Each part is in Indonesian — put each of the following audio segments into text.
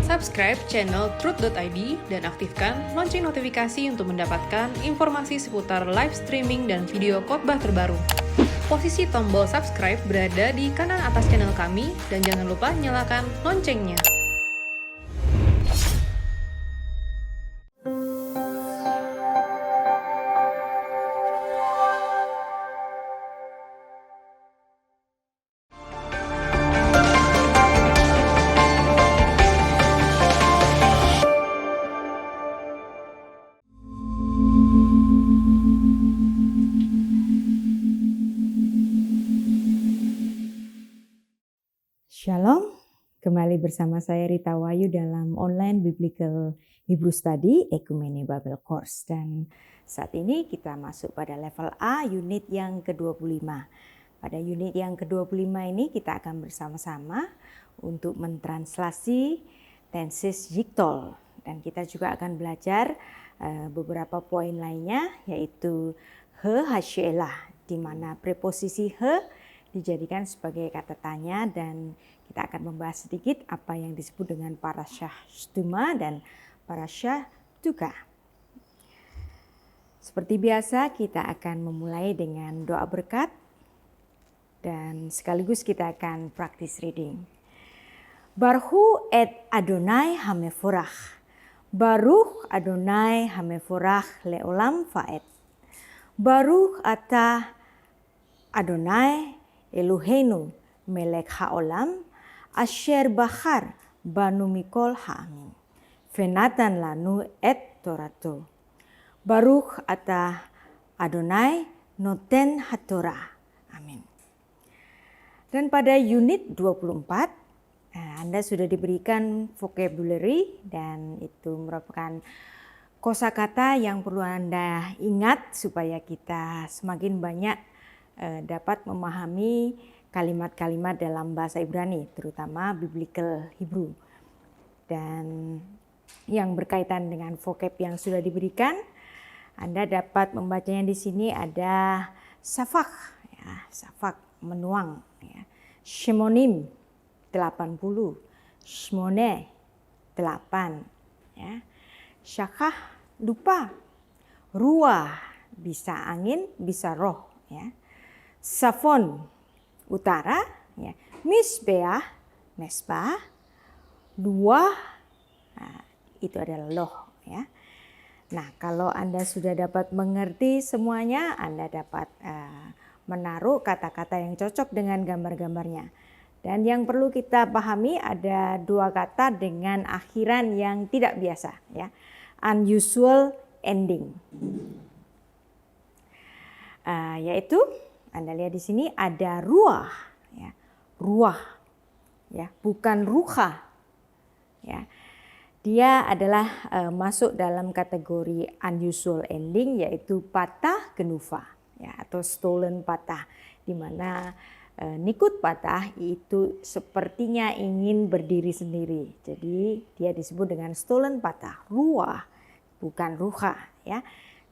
Subscribe channel Truth.id dan aktifkan lonceng notifikasi untuk mendapatkan informasi seputar live streaming dan video khotbah terbaru. Posisi tombol subscribe berada di kanan atas channel kami dan jangan lupa nyalakan loncengnya. Shalom, kembali bersama saya Rita Wahyu dalam online Biblical Hebrew Study Ekumene Bible Course. Dan saat ini kita masuk pada level A, unit yang ke-25. Pada unit yang ke-25 ini kita akan bersama-sama untuk mentranslasi tenses Yiktul. Dan kita juga akan belajar beberapa poin lainnya, yaitu he hasyelah, di mana preposisi he dijadikan sebagai kata tanya, dan kita akan membahas sedikit apa yang disebut dengan parasyah stuma dan parasyah duka. Seperti biasa kita akan memulai dengan doa berkat dan sekaligus kita akan practice reading. Baruch et Adonai hameforach. Baruch Adonai hameforach leolam faet. Baruch ata Adonai Eloheinu melek haolam asher bachar banu mikol ha'amin venatan lanu et torato. Baruch ata Adonai noten hatorah. Amin. Dan pada unit 24 Anda sudah diberikan vocabulary, dan itu merupakan kosakata yang perlu Anda ingat supaya kita semakin banyak dapat memahami kalimat-kalimat dalam bahasa Ibrani, terutama Biblical Hebrew. Dan yang berkaitan dengan vocab yang sudah diberikan, Anda dapat membacanya di sini. Ada safak, ya, safak menuang, ya. Shemonim 80, shmone 8, ya. Syakah lupa, ruah bisa angin bisa roh, ya. Safon utara, ya. Misbeah mesbah, dua itu adalah loh, ya. Nah, kalau Anda sudah dapat mengerti semuanya, Anda dapat menaruh kata-kata yang cocok dengan gambar-gambarnya. Dan yang perlu kita pahami, ada dua kata dengan akhiran yang tidak biasa, ya. Unusual ending, yaitu Anda lihat di sini ada ruah, ya, ruah, ya, bukan ruha, ya. Dia adalah masuk dalam kategori unusual ending, yaitu patah genufa, ya, atau stolen patah, di mana nikut patah itu sepertinya ingin berdiri sendiri. Jadi dia disebut dengan stolen patah, ruah, bukan ruha, ya.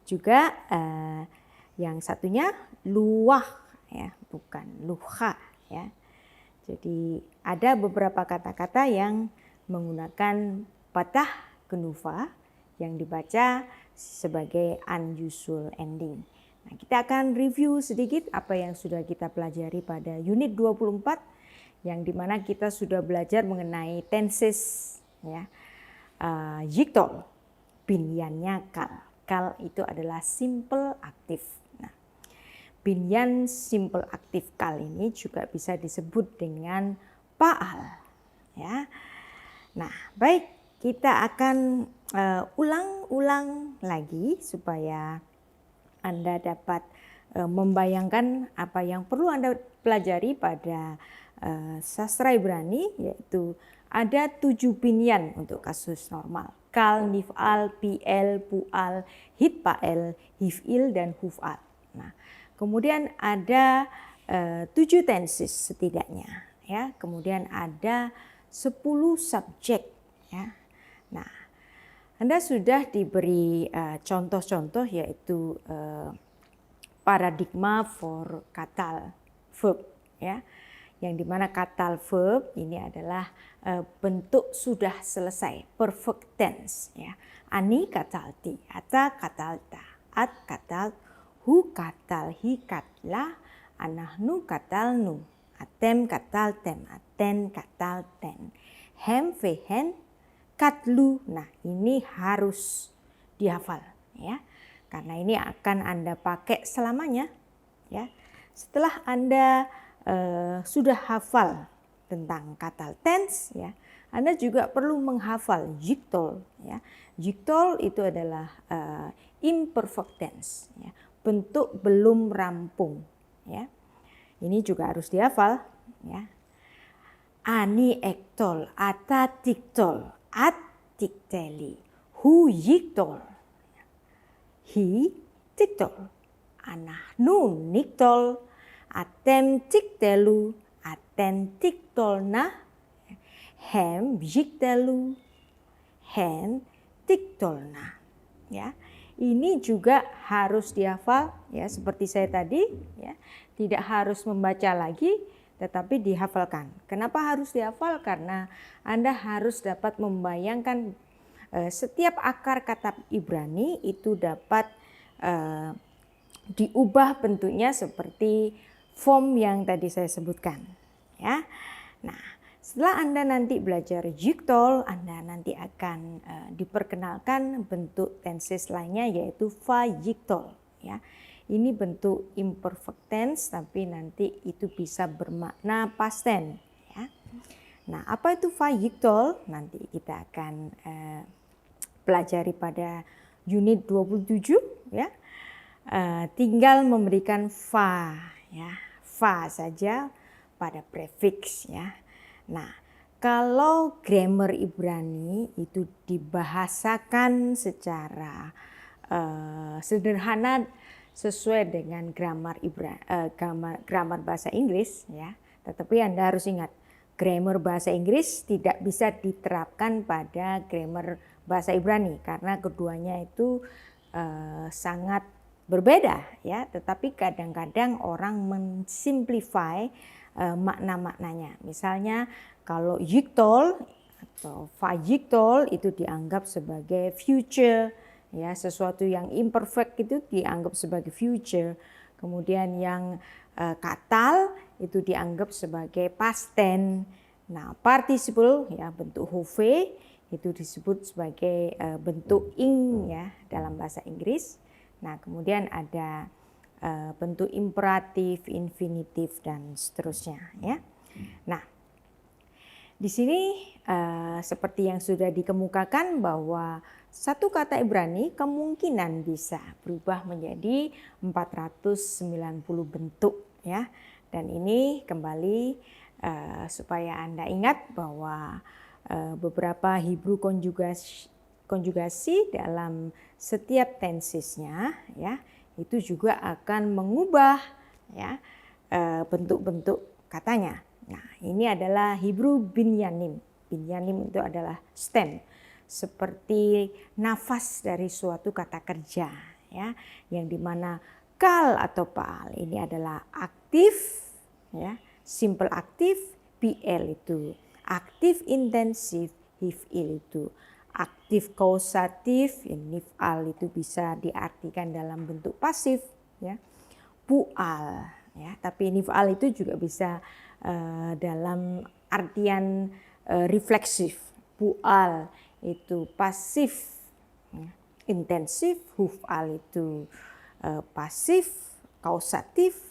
Juga yang satunya luah, ya, bukan luha, ya. Jadi ada beberapa kata-kata yang menggunakan patah genufa yang dibaca sebagai unusual ending. Nah, kita akan review sedikit apa yang sudah kita pelajari pada unit 24, yang dimana kita sudah belajar mengenai tenses, ya, Yiktul, binyannya kal. Kal itu adalah simple aktif. Nah, binyan simple aktif kal ini juga bisa disebut dengan paal, ya. Nah, baik, kita akan ulang-ulang lagi supaya Anda dapat membayangkan apa yang perlu Anda pelajari pada sastra Ibrani, yaitu ada 7 binyan untuk kasus normal. Kal, nif'al, pi'el, pu'al, hitpa'el, hif'il, dan huf'al. Nah, kemudian ada 7 tenses setidaknya, ya. Kemudian ada 10 subjek, ya. Nah, Anda sudah diberi contoh-contoh, yaitu paradigma for katal verb, ya, yang dimana katal verb ini adalah bentuk sudah selesai, perfect tense ya. Ani katalti, ata katalta, at katalt, hu katal, hi katla, anahnu katalnu, atem kataltem, aten katalten, hem vehen katlu. Nah, ini harus dihafal ya. Karena ini akan Anda pakai selamanya ya. Setelah Anda sudah hafal tentang katal tense ya, Anda juga perlu menghafal jiktol ya. Jiktol itu adalah imperfect tense ya, bentuk belum rampung ya. Ini juga harus dihafal ya. Ani ektol, ata tiktol, at tikteli, hu yiktol, hi tiktol, anahnu niktol, atem tiktelu, aten tiktolna, hem yiktelu, hen tiktolna ya. Ini juga harus dihafal ya, seperti saya tadi ya. Tidak harus membaca lagi tetapi dihafalkan. Kenapa harus dihafal? Karena Anda harus dapat membayangkan setiap akar kata Ibrani itu dapat diubah bentuknya seperti form yang tadi saya sebutkan ya. Nah, setelah Anda nanti belajar jiktol, Anda nanti akan diperkenalkan bentuk tenses lainnya yaitu fa jiktol ya. Ini bentuk imperfect tense tapi nanti itu bisa bermakna past tense ya. Nah, apa itu fa jiktol? Nanti kita akan pelajari pada unit 27 ya. Tinggal memberikan fa ya. Fa saja pada prefix ya. Nah, kalau grammar Ibrani itu dibahasakan secara sederhana sesuai dengan grammar bahasa Inggris ya. Tetapi Anda harus ingat, grammar bahasa Inggris tidak bisa diterapkan pada grammar bahasa Ibrani karena keduanya itu sangat berbeda ya. Tetapi kadang-kadang orang mensimplify makna-maknanya. Misalnya kalau jiktol atau fa jiktol itu dianggap sebagai future ya, sesuatu yang imperfect itu dianggap sebagai future. Kemudian yang katal itu dianggap sebagai past tense. Nah, participle ya, bentuk have itu disebut sebagai bentuk ing ya dalam bahasa Inggris. Nah, kemudian ada bentuk imperatif, infinitif dan seterusnya ya. Nah, di sini seperti yang sudah dikemukakan bahwa satu kata Ibrani kemungkinan bisa berubah menjadi 490 bentuk ya. Dan ini kembali supaya Anda ingat bahwa beberapa Hebrew konjugasi dalam setiap tensesnya ya, itu juga akan mengubah ya bentuk-bentuk katanya. Nah, ini adalah Hebrew binyanim. Binyanim itu adalah stem, seperti nafas dari suatu kata kerja ya, yang dimana kal atau pal ini adalah aktif ya, simple aktif, PL itu aktif intensif, hifil itu aktif kausatif, nifal itu bisa diartikan dalam bentuk pasif ya, pual ya, tapi nifal itu juga bisa dalam artian refleksif. Pual itu pasif ya, intensif, hufal itu pasif, kausatif,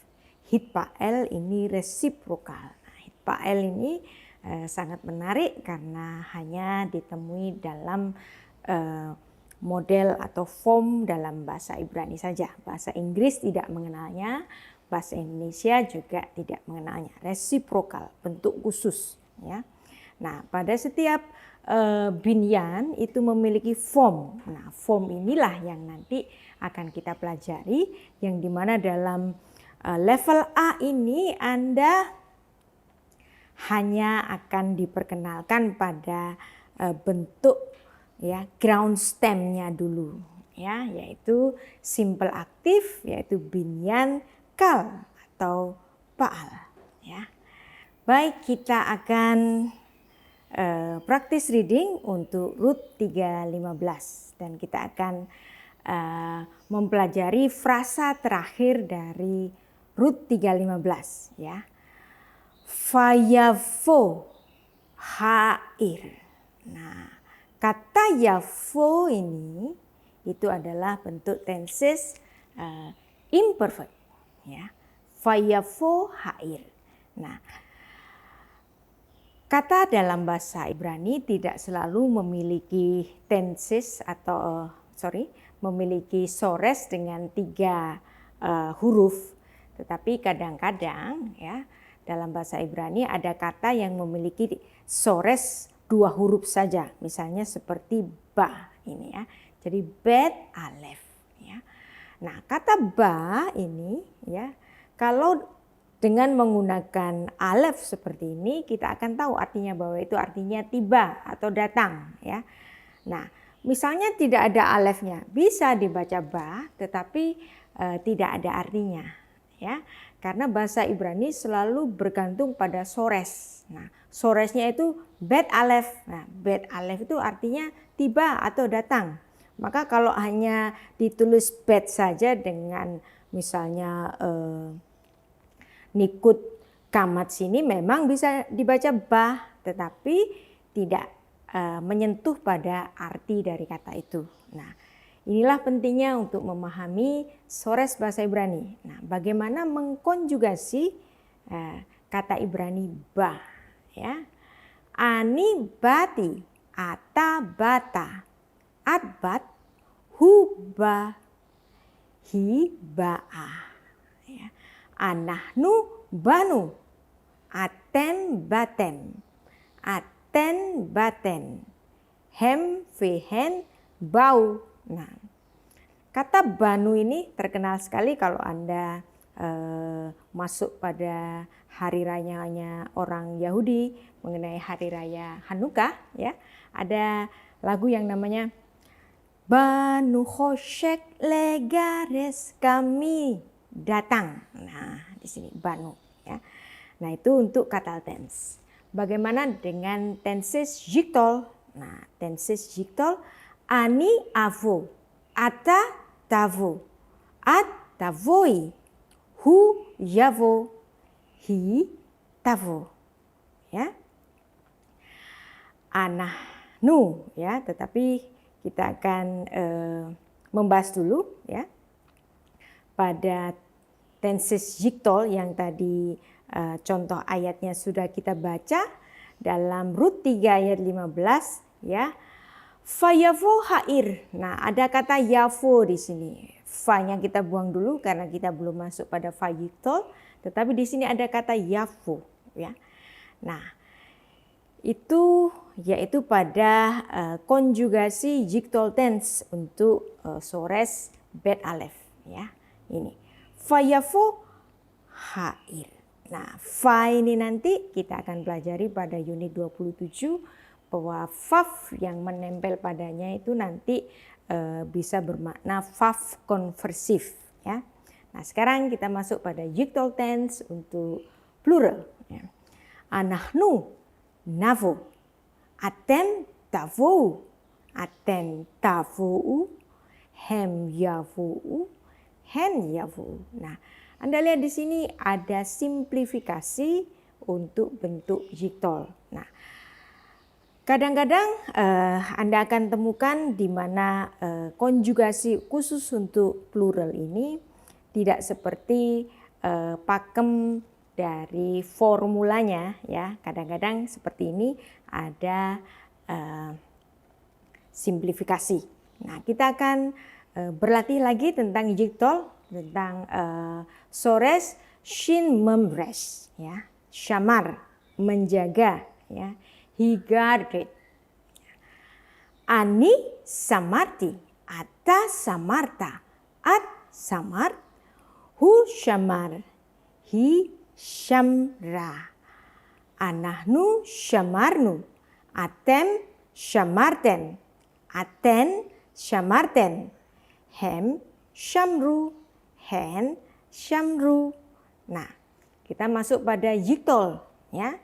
hitpael ini resiprokal. Nah, hitpael ini sangat menarik karena hanya ditemui dalam model atau form dalam bahasa Ibrani saja. Bahasa Inggris tidak mengenalnya, bahasa Indonesia juga tidak mengenalnya. Resiprokal, bentuk khusus ya. Nah, pada setiap binyan itu memiliki form. Nah, form inilah yang nanti akan kita pelajari, yang dimana dalam level A ini Anda hanya akan diperkenalkan pada bentuk ya ground stem-nya dulu ya, yaitu simple aktif, yaitu binyan kal atau paal ya. Baik, kita akan practice reading untuk Rut 3:15 dan kita akan mempelajari frasa terakhir dari Rut 3:15 ya. Fayavo hair. Nah, kata yavo ini itu adalah bentuk tenses imperfect ya. Fayavo hair. Nah, kata dalam bahasa Ibrani tidak selalu memiliki tenses atau memiliki sores dengan 3 huruf, tetapi kadang-kadang ya dalam bahasa Ibrani ada kata yang memiliki sores 2 huruf saja, misalnya seperti ba ini ya. Jadi bet alef ya. Nah, kata ba ini ya kalau dengan menggunakan alef seperti ini kita akan tahu artinya bahwa itu artinya tiba atau datang ya. Nah, misalnya tidak ada alefnya, bisa dibaca ba tetapi tidak ada artinya ya. Karena bahasa Ibrani selalu bergantung pada sores. Nah, soresnya itu bet alef. Nah, bet alef itu artinya tiba atau datang. Maka kalau hanya ditulis bet saja dengan misalnya nikut kamat sini memang bisa dibaca bah, tetapi tidak menyentuh pada arti dari kata itu. Nah, inilah pentingnya untuk memahami sores bahasa Ibrani. Nah, bagaimana mengkonjugasi kata Ibrani bah, ya? Ani bati, ata bata, adbat, huba, hibaa. Anahnu banu, aten baten, hem vehen bau. Nah, kata banu ini terkenal sekali kalau Anda masuk pada hari rayanya orang Yahudi mengenai hari raya Hanukkah ya. Ada lagu yang namanya Banu Hoshek Legares kami datang. Nah, di sini banu ya. Nah, itu untuk kata tense. Bagaimana dengan tenses jiktol? Nah, tenses jiktol ani avo, ata tavo, at tavoi, hu yavo, hi tavo. Ya. Anah nu ya, tetapi kita akan membahas dulu ya pada tenses jiktol yang tadi contoh ayatnya sudah kita baca dalam Rut 3 ayat 15 ya. Fayavo hair. Nah, ada kata yavo di sini. Fa-nya kita buang dulu karena kita belum masuk pada fa jiktol, tetapi di sini ada kata yavo ya. Nah, itu yaitu pada konjugasi jiktol tense untuk sores bet alef ya. Ini fayavo hair. Nah, fa ini nanti kita akan pelajari pada unit 27 bahwa faf yang menempel padanya itu nanti bisa bermakna faf konversif ya. Nah, sekarang kita masuk pada jiktol tense untuk plural ya. Anahnu navo, atem tavou, hem yavou, hen yavu. Nah, Anda lihat di sini ada simplifikasi untuk bentuk jiktol. Nah, kadang-kadang Anda akan temukan di mana konjugasi khusus untuk plural ini tidak seperti pakem dari formulanya ya. Kadang-kadang seperti ini ada simplifikasi. Nah, kita akan berlatih lagi tentang jiktol, tentang sores shin membres ya, shamar menjaga ya, he guarded. Ani samarti, ata samarta, at samart, hu shamar, hi shamra. Anahnu shamarnu, atem shamarten, aten shamarten. Hem shamru, hen shamru. Nah, kita masuk pada jiktol ya,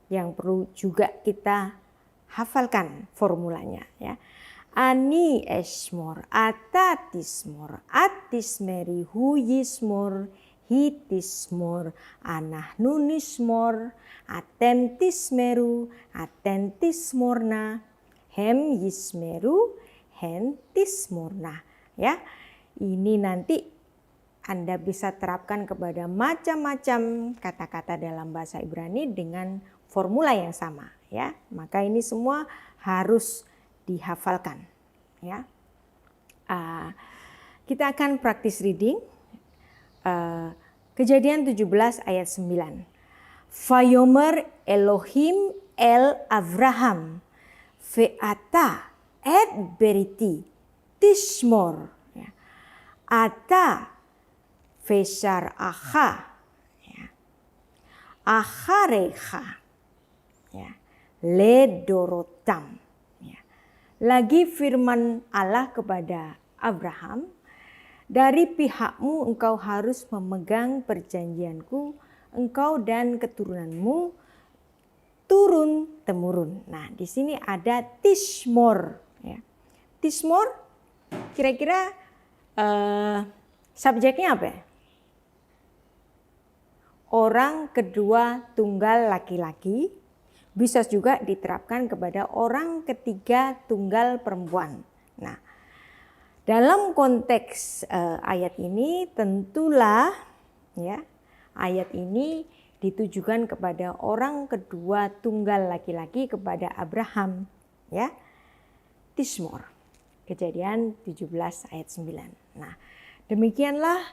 yang perlu juga kita hafalkan formulanya ya. Ani esmor, atatismor, atismeri, huyismor, hitismor, anahnunismor, atentismeru, atentismorna, hemyismeru, hentismorna ya. Ini nanti Anda bisa terapkan kepada macam-macam kata-kata dalam bahasa Ibrani dengan formula yang sama ya. Maka ini semua harus dihafalkan ya. Kita akan praktis reading Kejadian 17 ayat 9. Vayomer Elohim el Avraham ve'ata et beriti tismor ya. Ata vesar acha ya. Acharecha ya. Ledorotam. Lagi firman Allah kepada Abraham, dari pihakmu engkau harus memegang perjanjianku, engkau dan keturunanmu turun temurun. Nah, di sini ada tismor. Ya. Tismor, kira-kira subjeknya apa ya? Orang kedua tunggal laki-laki. Bisa juga diterapkan kepada orang ketiga tunggal perempuan. Nah, dalam konteks ayat ini tentulah ya, ayat ini ditujukan kepada orang kedua tunggal laki-laki kepada Abraham ya. Tismor. Kejadian 17 ayat 9. Nah, demikianlah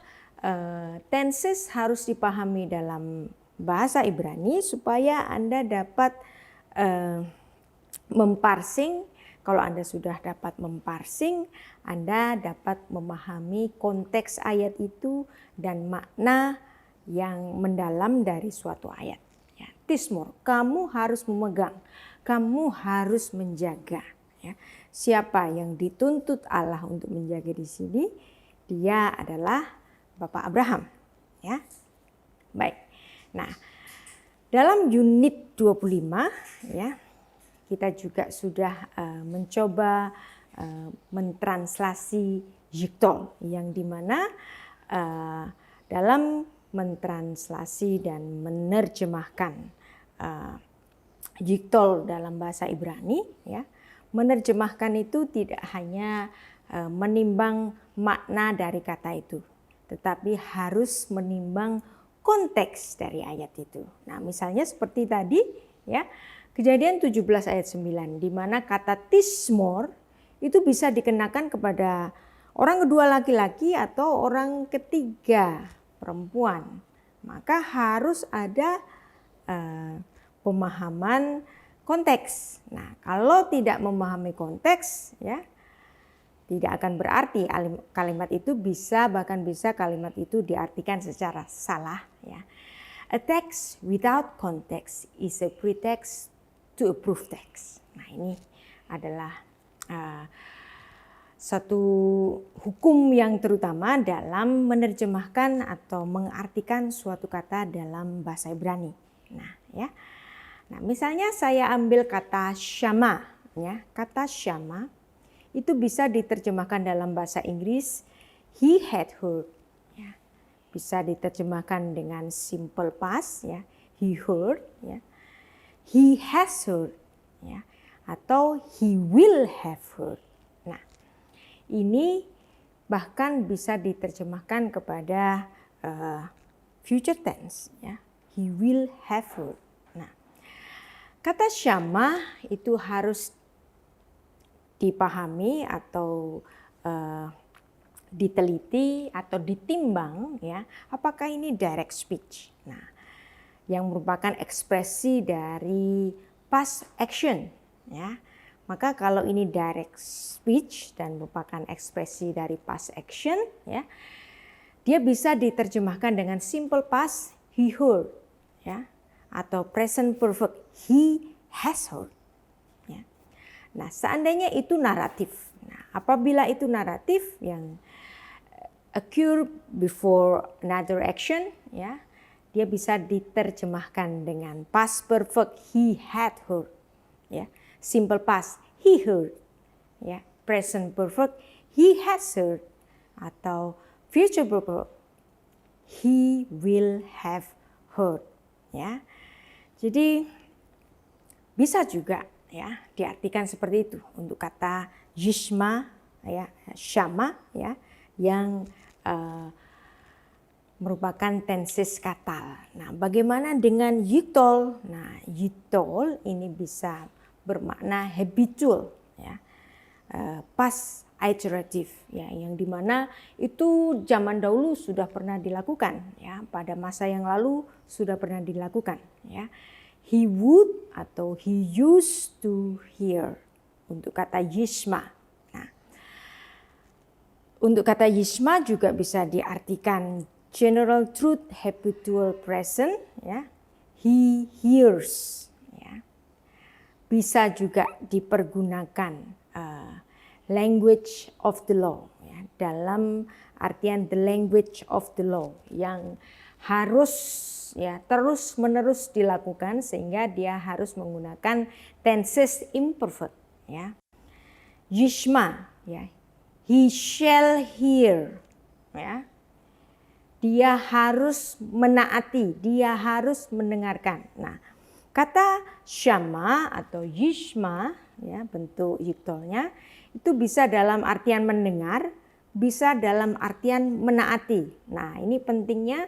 tenses harus dipahami dalam bahasa Ibrani supaya Anda dapat memparsing. Kalau Anda sudah dapat memparsing, Anda dapat memahami konteks ayat itu dan makna yang mendalam dari suatu ayat. Ya, tismor, kamu harus memegang, kamu harus menjaga. Ya. Siapa yang dituntut Allah untuk menjaga di sini? Dia adalah Bapak Abraham. Ya, baik. Nah, dalam unit 25 ya, kita juga sudah mencoba mentranslasi Yiktol, yang dimana dalam mentranslasi dan menerjemahkan Yiktol dalam bahasa Ibrani ya, menerjemahkan itu tidak hanya menimbang makna dari kata itu, tetapi harus menimbang konteks dari ayat itu. Nah, misalnya seperti tadi ya, Kejadian 17 ayat 9 di mana kata tismor itu bisa dikenakan kepada orang kedua laki-laki atau orang ketiga perempuan. Maka harus ada pemahaman konteks. Nah, kalau tidak memahami konteks ya, tidak akan berarti kalimat itu bahkan bisa kalimat itu diartikan secara salah ya. A text without context is a pretext to a proof text. Nah, ini adalah satu hukum yang terutama dalam menerjemahkan atau mengartikan suatu kata dalam bahasa Ibrani. Nah, ya. Nah, misalnya saya ambil kata syama ya. Kata syama itu bisa diterjemahkan dalam bahasa Inggris he had heard ya. Bisa diterjemahkan dengan simple past ya, he heard ya. He has heard ya, atau he will have heard. Nah, ini bahkan bisa diterjemahkan kepada future tense ya, he will have heard. Nah, kata syama itu harus dipahami atau diteliti atau ditimbang ya, apakah ini direct speech. Nah, yang merupakan ekspresi dari past action ya. Maka kalau ini direct speech dan merupakan ekspresi dari past action ya, dia bisa diterjemahkan dengan simple past he heard ya, atau present perfect he has heard. Nah, seandainya itu naratif. Nah, apabila itu naratif yang occur before another action, ya, dia bisa diterjemahkan dengan past perfect, he had heard. Ya, simple past, he heard. Ya, present perfect, he has heard. Atau future perfect, he will have heard. Ya, jadi bisa juga ya diartikan seperti itu untuk kata yishma, ya, syama, ya, yang merupakan tenses katal. Nah, bagaimana dengan yitol? Nah, yitol ini bisa bermakna habitual, ya, past iterative, ya, yang dimana itu zaman dahulu sudah pernah dilakukan, ya, pada masa yang lalu sudah pernah dilakukan, ya. He would atau he used to hear untuk kata yishma. Nah, untuk kata yishma juga bisa diartikan general truth habitual present, ya. He hears, ya. Bisa juga dipergunakan language of the law, ya, dalam artian the language of the law yang harus, ya, terus menerus dilakukan sehingga dia harus menggunakan tenses imperfect, ya. Yishma, ya, he shall hear, ya. Dia harus menaati, dia harus mendengarkan. Nah, kata syama atau yishma, ya, bentuk yitolnya itu bisa dalam artian mendengar, bisa dalam artian menaati. Nah, ini pentingnya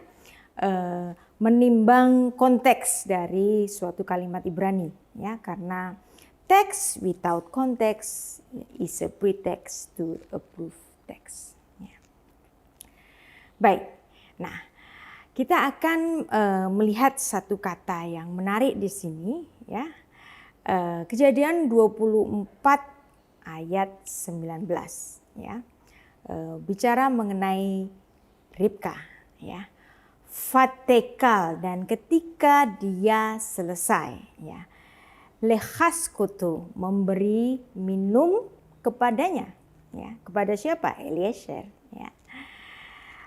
menimbang konteks dari suatu kalimat Ibrani, ya, karena text without context is a pretext to approve text. Ya. Baik. Nah, kita akan melihat satu kata yang menarik di sini, ya. Kejadian 24 ayat 19, ya. Bicara mengenai Ribka, ya. Fatekal, dan ketika dia selesai, ya, lechaskoto, memberi minum kepadanya, ya. Kepada siapa? Eliezer, ya.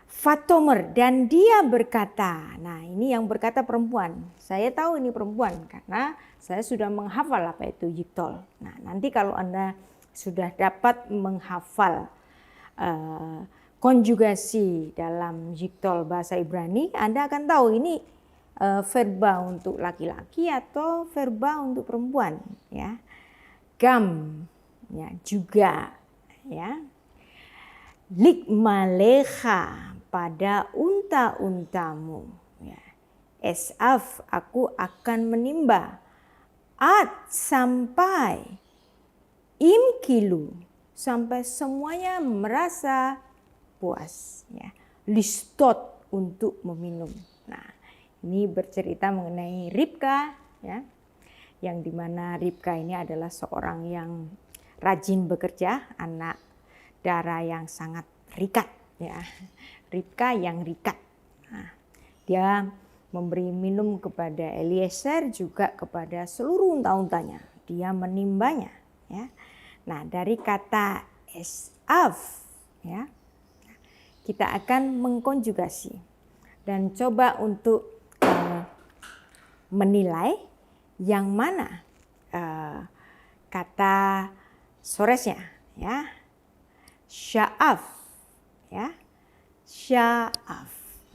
Fatomer, dan dia berkata, nah ini yang berkata perempuan. Saya tahu ini perempuan karena saya sudah menghafal apa itu yitol. Nah, nanti kalau Anda sudah dapat menghafal konjugasi dalam yitol bahasa Ibrani, Anda akan tahu ini verba untuk laki-laki atau verba untuk perempuan, ya. Gam, ya, juga, ya. Likmalecha, pada unta-untamu, ya. Esaf, aku akan menimba. At, sampai. Imkilu, sampai semuanya merasa puas, ya. Listot, untuk meminum. Nah, ini bercerita mengenai Ribka, ya, yang dimana Ribka ini adalah seorang yang rajin bekerja, anak darah yang sangat rikat, ya. Ribka yang rikat. Nah, dia memberi minum kepada Eliezer, juga kepada seluruh unta-untanya. Dia menimbanya, ya. Nah, dari kata esaf, ya, kita akan mengkonjugasi dan coba untuk menilai yang mana kata soresnya, ya. Sya'af, ya. Sya'af.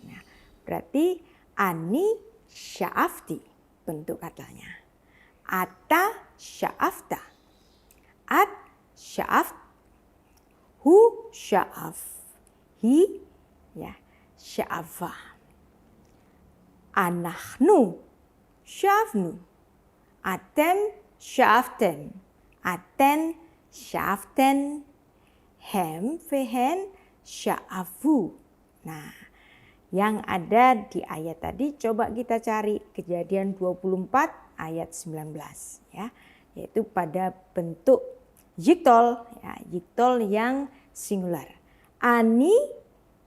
Nah, berarti ani sya'afti bentuk katanya. Ata sya'afta. At sya'af. Hu sya'af. Hi, ya, sya'afa. Anahnu sya'afnu. Atem sya'aften. Aten sya'aften. Hem vehen sya'afu. Nah, yang ada di ayat tadi coba kita cari Kejadian 24 ayat 19, ya, yaitu pada bentuk yitol, ya, yitol yang singular. Ani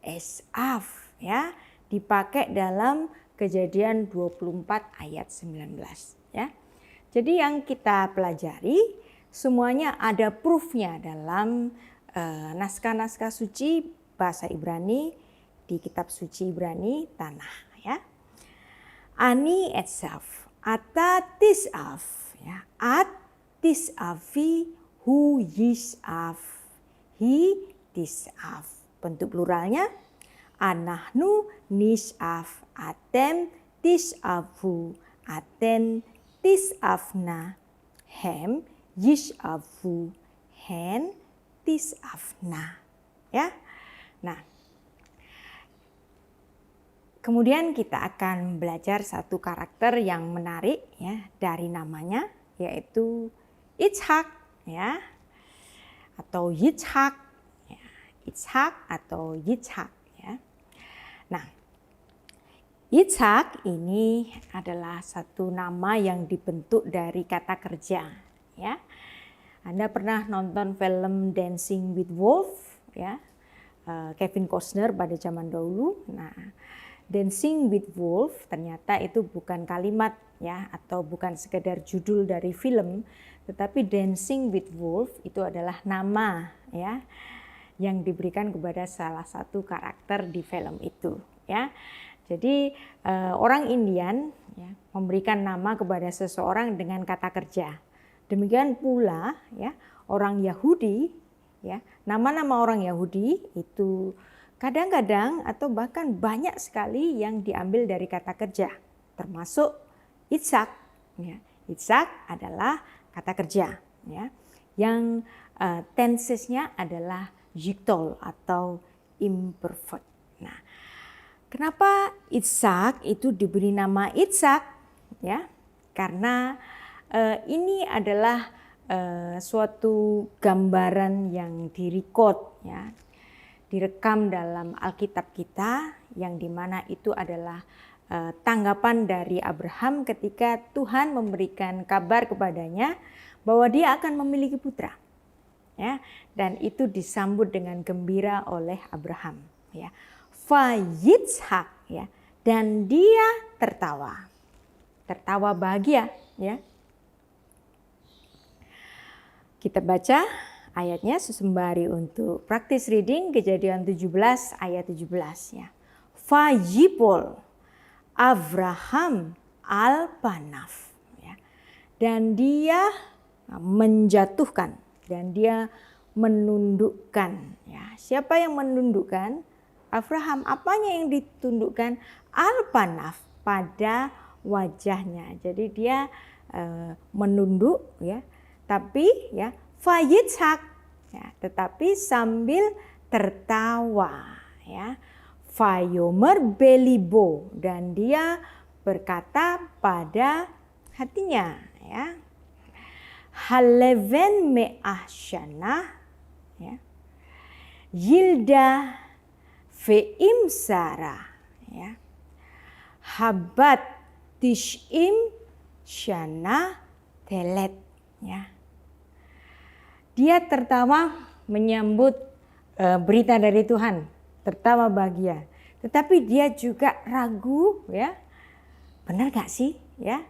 esaf, ya, dipakai dalam Kejadian 24 ayat 19, ya. Jadi yang kita pelajari semuanya ada proof-nya dalam naskah-naskah suci bahasa Ibrani di kitab suci Ibrani Tanakh, ya. Ani etsaf, ata tisaf, ya. At tisafi hu yisaf, hi tisaf. Bentuk pluralnya anahnu nisaf, atem tisafu, aten tisafna, hem yisafu, hen tisafna. Ya. Nah, kemudian kita akan belajar satu karakter yang menarik ya dari namanya, yaitu Ishak ya, atau Yitzhak ya. Ishak atau Yitzhak ya. Nah, Yitzhak ini adalah satu nama yang dibentuk dari kata kerja ya. Anda pernah nonton film Dancing with Wolves ya, Kevin Costner pada zaman dahulu. Nah, Dancing with Wolves ternyata itu bukan kalimat ya, atau bukan sekedar judul dari film, tetapi Dancing with Wolves itu adalah nama ya yang diberikan kepada salah satu karakter di film itu ya. Jadi orang Indian ya, memberikan nama kepada seseorang dengan kata kerja. Demikian pula ya orang Yahudi ya, nama-nama orang Yahudi itu kadang-kadang atau bahkan banyak sekali yang diambil dari kata kerja, termasuk Ishak. Ya. Ishak adalah kata kerja, ya, yang tensesnya adalah yitol atau imperfect. Nah, kenapa Ishak itu diberi nama Ishak? Ya, karena ini adalah suatu gambaran yang direkod, ya, direkam dalam Alkitab kita, yang dimana itu adalah tanggapan dari Abraham ketika Tuhan memberikan kabar kepadanya bahwa dia akan memiliki putra, ya, dan itu disambut dengan gembira oleh Abraham, ya. Yitzhak, ya, dan dia tertawa bahagia, ya. Kita baca ayatnya sembari untuk praktis reading Kejadian 17 ayat 17 ya. Fayipol Abraham al-Panaf ya. Dan dia menjatuhkan dan dia menundukkan ya. Siapa yang menundukkan? Abraham. Apanya yang ditundukkan? Al-Panaf, pada wajahnya. Jadi dia menunduk ya. Tapi ya Yitzhak ya, tetapi sambil tertawa ya. Fayomer belibo, dan dia berkata pada hatinya ya. Haleven me'ahsyana ya. Yilda ve'im sara ya. Habat tish'im syana telet ya. Dia tertawa menyambut berita dari Tuhan, tertawa bahagia. Tetapi dia juga ragu ya, benar gak sih ya?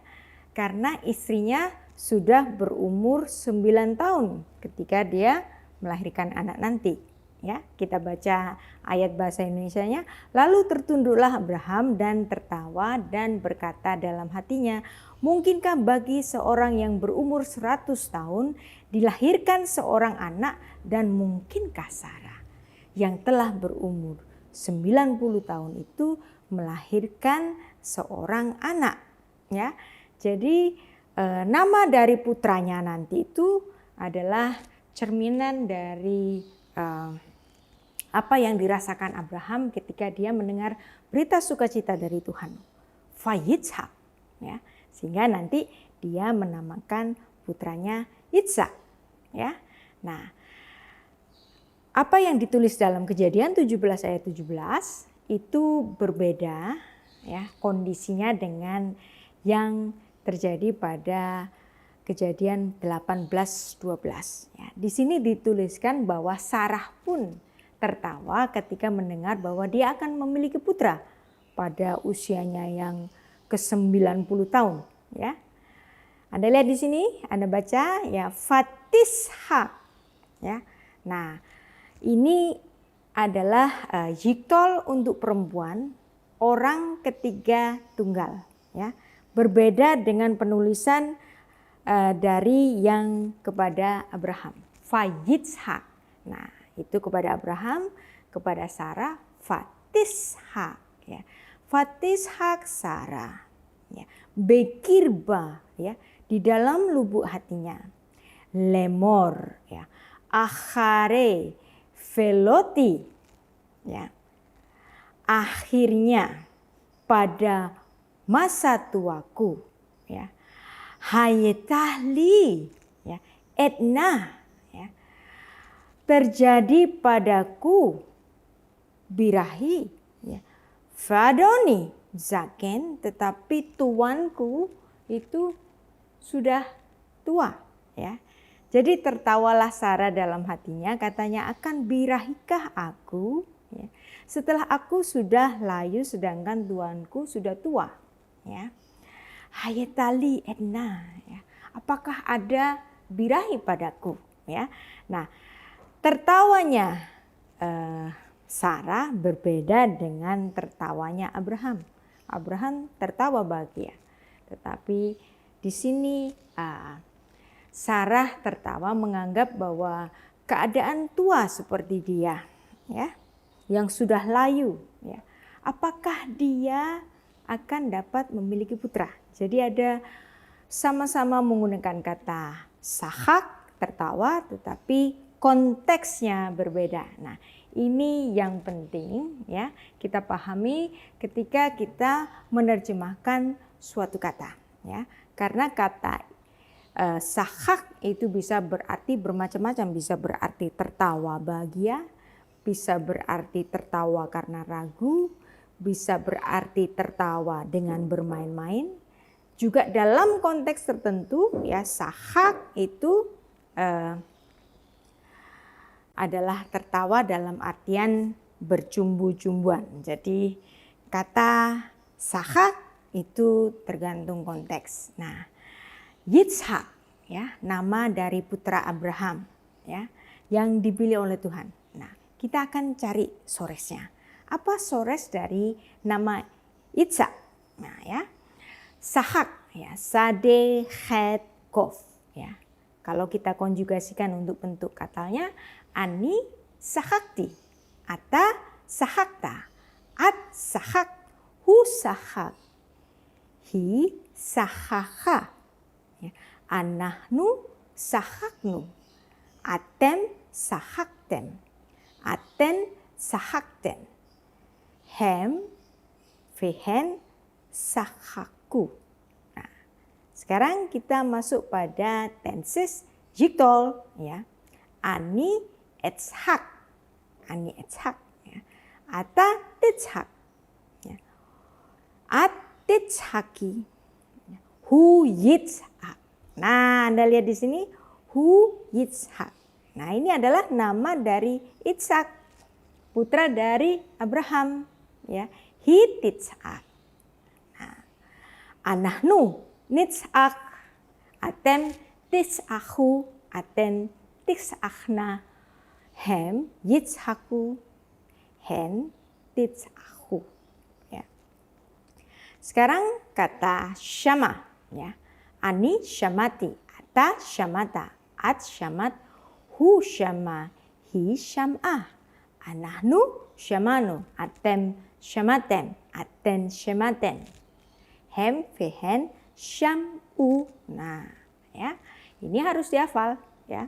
Karena istrinya sudah berumur 9 tahun ketika dia melahirkan anak nanti. Ya, kita baca ayat bahasa Indonesianya. Lalu tertunduklah Abraham dan tertawa dan berkata dalam hatinya, mungkinkah bagi seorang yang berumur 100 tahun dilahirkan seorang anak, dan mungkinkah Sarah yang telah berumur 90 tahun itu melahirkan seorang anak? Ya, jadi nama dari putranya nanti itu adalah cerminan dari apa yang dirasakan Abraham ketika dia mendengar berita sukacita dari Tuhan. Yitzhak ya. Sehingga nanti dia menamakan putranya Yitzhak ya. Nah, apa yang ditulis dalam Kejadian 17 ayat 17 itu berbeda ya kondisinya dengan yang terjadi pada Kejadian 18:12 ya. Di sini dituliskan bahwa Sarah pun tertawa ketika mendengar bahwa dia akan memiliki putra pada usianya yang ke-90 tahun ya. Anda lihat di sini, Anda baca ya Fatishak ya. Nah, ini adalah yitol untuk perempuan, orang ketiga tunggal ya. Berbeda dengan penulisan dari yang kepada Abraham. Vayitshak. Nah, itu kepada Abraham, kepada Sarah, Vatishak, ya. Vatishak Sarah, ya. Bekirba, ya, di dalam lubuk hatinya. Lemor, ya. Akhare veloti, ya. Akhirnya pada masa tuaku, ya. Hayetahli, ya. Etna, ya. Terjadi padaku birahi, ya. Fadoni zaken, tetapi tuanku itu sudah tua, ya. Jadi tertawalah Sarah dalam hatinya, katanya, akan birahikah aku, ya, setelah aku sudah layu sedangkan tuanku sudah tua, ya. Hayetali etna, ya. Apakah ada birahi padaku, ya. Nah, tertawanya Sarah berbeda dengan tertawanya Abraham. Abraham tertawa bahagia, tetapi di sini Sarah tertawa menganggap bahwa keadaan tua seperti dia, ya, yang sudah layu, ya, apakah dia akan dapat memiliki putra. Jadi ada sama-sama menggunakan kata sahak, tertawa, tetapi konteksnya berbeda. Nah, ini yang penting, ya, kita pahami ketika kita menerjemahkan suatu kata, ya. Karena kata sahak itu bisa berarti bermacam-macam, bisa berarti tertawa bahagia, bisa berarti tertawa karena ragu, bisa berarti tertawa dengan bermain-main. Juga dalam konteks tertentu, ya, sahak itu adalah tertawa dalam artian bercumbu-cumbuan. Jadi kata sahak itu tergantung konteks. Nah, Yitzhak, ya, nama dari putra Abraham, ya, yang dipilih oleh Tuhan. Nah, kita akan cari soresnya. Apa sores dari nama Yitzhak? Nah, ya, sahak, ya, sade, het, kof, ya. Kalau kita konjugasikan untuk bentuk katanya, ani sahakti, ata sahakta, at sahak, hu sahak, hi sahaka, ya. Anahnu sahaknu, atem sahaktem, aten sahakten, hem vehen sahaku. Nah, sekarang kita masuk pada tenses jiktol, ya. Ani etshak, ani etshak, ya. Ata titshak, ya. At titshaki, ya. Hu yitzhak. Nah, Anda lihat di sini, hu yitzhak. Nah, ini adalah nama dari Ishak, putra dari Abraham, ya. Hi titshak. Nah, anahnu nitshak, atem titshaku, aten titshakna, hem yitzhaku, hen titshaku, ya. Sekarang kata syama, ya. Ani syamati, ata syamata, at syamat, hu syama, hi syam'ah, anahnu syamanu, atem syamatem, aten syamaten, hem vehen syam'u. Nah, ya, ini harus dihafal, ya.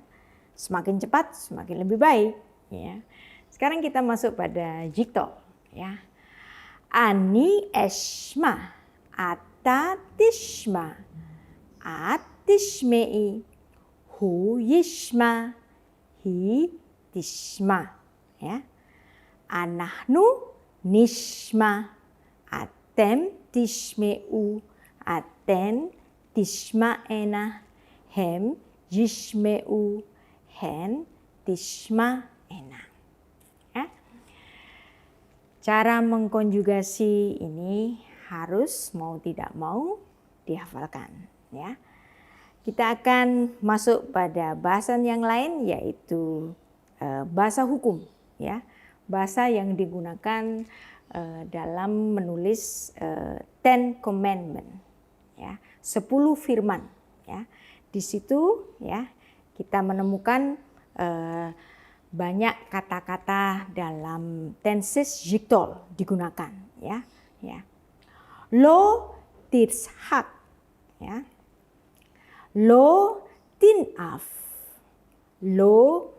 Semakin cepat semakin lebih baik, ya. Sekarang kita masuk pada jiktol, ya. Ani esma, ata tishma, at tishmei, hu yishma, hi tishma, ya. Anahnu nishma, atem tishmeu, aten tishmaena, hem yishmeu, hen tishmaena, ya. Cara mengkonjugasi ini harus mau tidak mau dihafalkan, ya. Kita akan masuk pada bahasan yang lain, yaitu bahasa hukum, ya. Bahasa yang digunakan dalam menulis Ten Commandment. ya, 10 firman, ya. Di situ ya kita menemukan banyak kata-kata dalam tenses jiktol digunakan, ya. Lo tirshak, ya. Lo tinaf, lo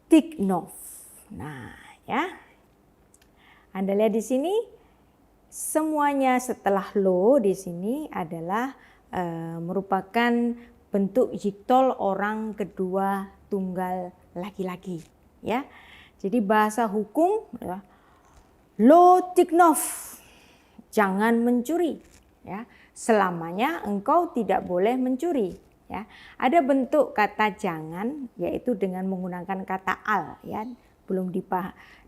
tiknov. Nah, ya. Anda lihat di sini semuanya setelah lo di sini adalah merupakan bentuk jiktol orang kedua tunggal laki-laki, ya. Jadi bahasa hukum ya, lo tiknov, jangan mencuri, ya. Selamanya engkau tidak boleh mencuri, ya. Ada bentuk kata jangan yaitu dengan menggunakan kata al, ya. Belum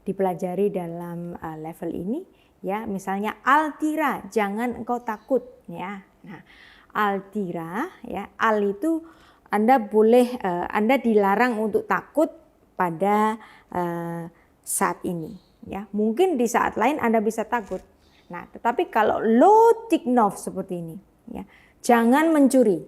dipelajari dalam level ini, ya. Misalnya altira, jangan engkau takut, ya. Nah, altira, ya, al itu Anda dilarang untuk takut pada saat ini, ya. Mungkin di saat lain Anda bisa takut. Nah, tetapi kalau lo tiknov seperti ini, ya, jangan mencuri.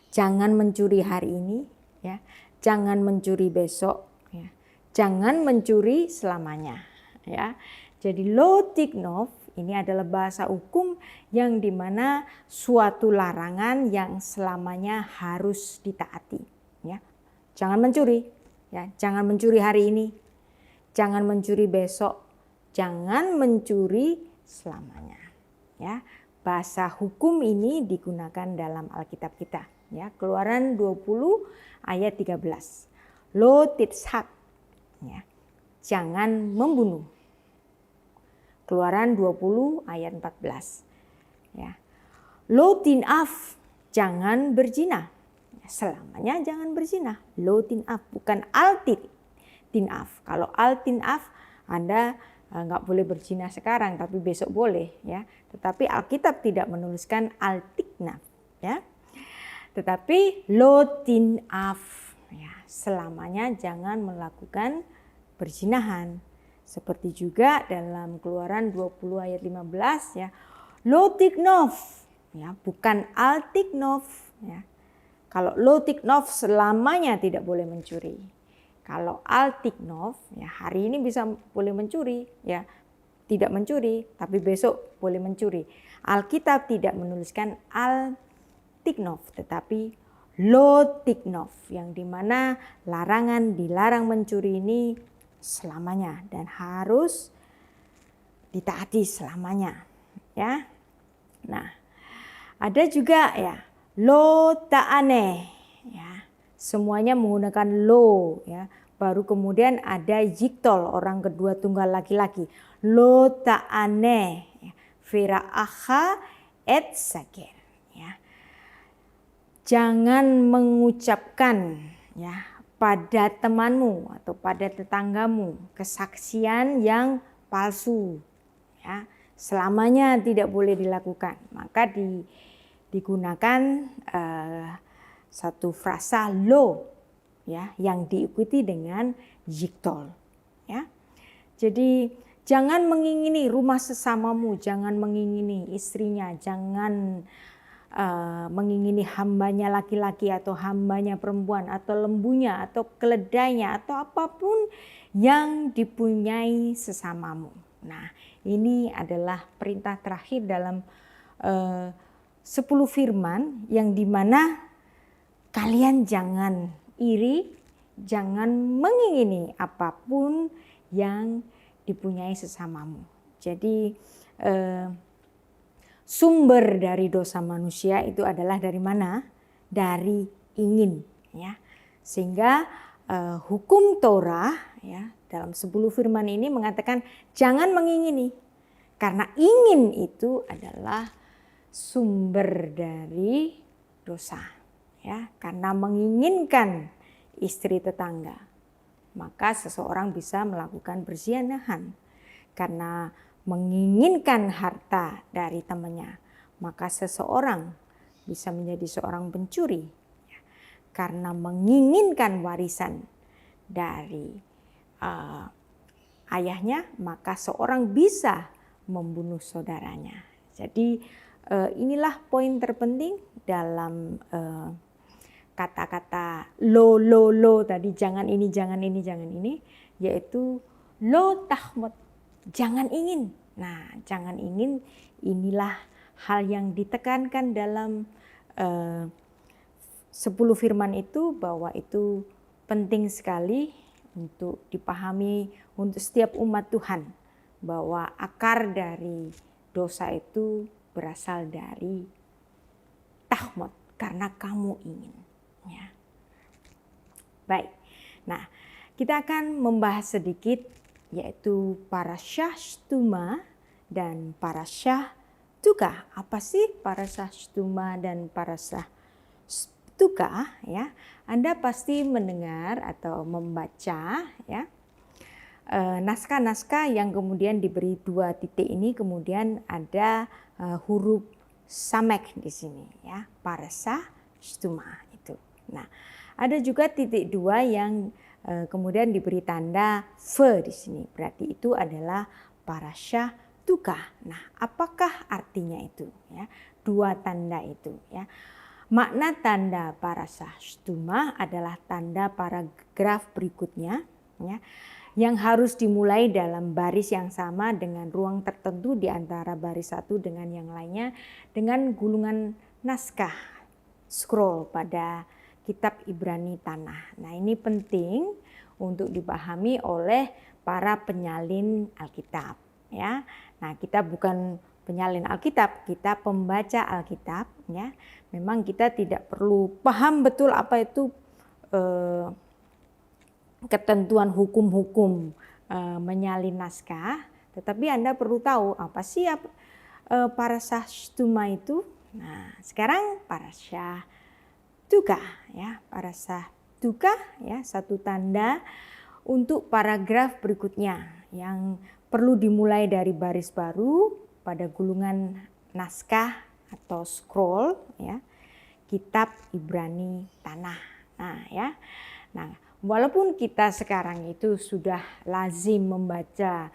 Jangan mencuri hari ini, ya. Jangan mencuri besok, ya. Jangan mencuri selamanya, ya. Jadi lo tiknov ini adalah bahasa hukum yang dimana suatu larangan yang selamanya harus ditaati, ya. Jangan mencuri, ya. Jangan mencuri hari ini, jangan mencuri besok, jangan mencuri selamanya, ya. Bahasa hukum ini digunakan dalam Alkitab kita, ya. Keluaran 20 ayat 13. Lo tirshak, ya. Jangan membunuh. Keluaran 20 ayat 14. Ya. Lo tinaf, jangan berzina. Selamanya jangan berzina. Lo tinaf, bukan al tinaf. Kalau al tinaf Anda nggak boleh berzina sekarang, tapi besok boleh, ya. Tetapi Alkitab tidak menuliskan al tiknaf, ya. Tetapi lo tinaf, ya, selamanya jangan melakukan perzinahan. Seperti juga dalam Keluaran 20 ayat 15, ya. Lo tiknov, ya, bukan al tiknov, ya. Kalau lo tiknov selamanya tidak boleh mencuri. Kalau al tiknov, ya, hari ini bisa boleh mencuri, ya. Tidak mencuri, tapi besok boleh mencuri. Alkitab tidak menuliskan al tiknov, tetapi lo tiknov, yang dimana larangan dilarang mencuri ini selamanya dan harus ditaati selamanya, ya. Nah, ada juga ya lo ta'ane, ya. Semuanya menggunakan lo, ya. Baru kemudian ada jiktol orang kedua tunggal laki-laki. Lo ta'ane, ya. Fira'aha et saker, ya. Jangan mengucapkan, ya, pada temanmu atau pada tetanggamu kesaksian yang palsu, ya. Selamanya tidak boleh dilakukan. Maka digunakan satu frasa lo, ya, yang diikuti dengan jiktol, ya. Jadi jangan mengingini rumah sesamamu, jangan mengingini istrinya, jangan mengingini hambanya laki-laki atau hambanya perempuan atau lembunya atau keledainya atau apapun yang dipunyai sesamamu. Nah, ini adalah perintah terakhir dalam 10 firman yang dimana kalian jangan iri, jangan mengingini apapun yang dipunyai sesamamu. Jadi sumber dari dosa manusia itu adalah dari mana? Dari ingin, ya. Sehingga hukum Torah, ya, dalam 10 firman ini mengatakan jangan mengingini. Karena ingin itu adalah sumber dari dosa, ya. Karena menginginkan istri tetangga, maka seseorang bisa melakukan perzinahan. Karena menginginkan harta dari temannya, maka seseorang bisa menjadi seorang pencuri. Karena menginginkan warisan dari ayahnya, maka seorang bisa membunuh saudaranya. Jadi inilah poin terpenting dalam kata-kata lo tadi, jangan ini, jangan ini, jangan ini, yaitu lo tahmud, jangan ingin. Nah, jangan ingin inilah hal yang ditekankan dalam 10 firman itu, bahwa itu penting sekali untuk dipahami untuk setiap umat Tuhan, bahwa akar dari dosa itu berasal dari tahmud, karena kamu ingin. Ya. Baik, nah kita akan membahas sedikit yaitu parasyah Shtuma dan parasyah Tuka. Apa sih parasyah Shtuma dan parasyah Tuka? Ya, Anda pasti mendengar atau membaca ya naskah-naskah yang kemudian diberi 2 titik ini, kemudian ada huruf samek di sini ya, parasyah Shtuma itu. Nah, ada juga titik 2 yang kemudian diberi tanda fe di sini, berarti itu adalah parasyah Tuka. Nah, apakah artinya itu ya? 2 tanda itu ya. Makna tanda parasyah Shtuma adalah tanda paragraf berikutnya ya, yang harus dimulai dalam baris yang sama dengan ruang tertentu di antara baris satu dengan yang lainnya dengan gulungan naskah scroll pada kitab Ibrani Tanah. Nah, ini penting untuk dipahami oleh para penyalin Alkitab ya. Nah, kita bukan penyalin Alkitab, kita pembaca Alkitab ya. Memang kita tidak perlu paham betul apa itu ketentuan hukum-hukum menyalin naskah, tetapi Anda perlu tahu apa sih parasyah Shtuma itu. Nah, sekarang parasyah Tuka ya, parasyah Tuka ya, 1 tanda untuk paragraf berikutnya yang perlu dimulai dari baris baru pada gulungan naskah atau scroll ya, kitab Ibrani Tanah. Nah, ya. Nah, walaupun kita sekarang itu sudah lazim membaca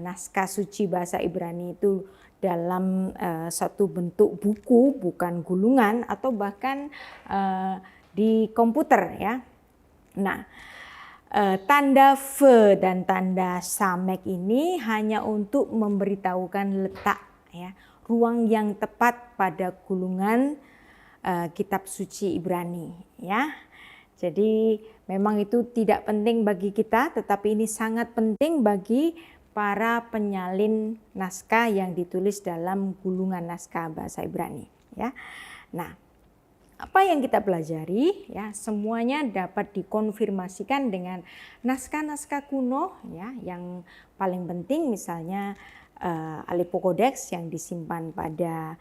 naskah suci bahasa Ibrani itu dalam satu bentuk buku, bukan gulungan atau bahkan di komputer ya. Nah, tanda fe dan tanda samek ini hanya untuk memberitahukan letak ya, ruang yang tepat pada gulungan kitab suci Ibrani ya. Jadi memang itu tidak penting bagi kita, tetapi ini sangat penting bagi para penyalin naskah yang ditulis dalam gulungan naskah bahasa Ibrani ya. Nah, apa yang kita pelajari ya, semuanya dapat dikonfirmasikan dengan naskah-naskah kuno ya, yang paling penting misalnya Aleppo Codex yang disimpan pada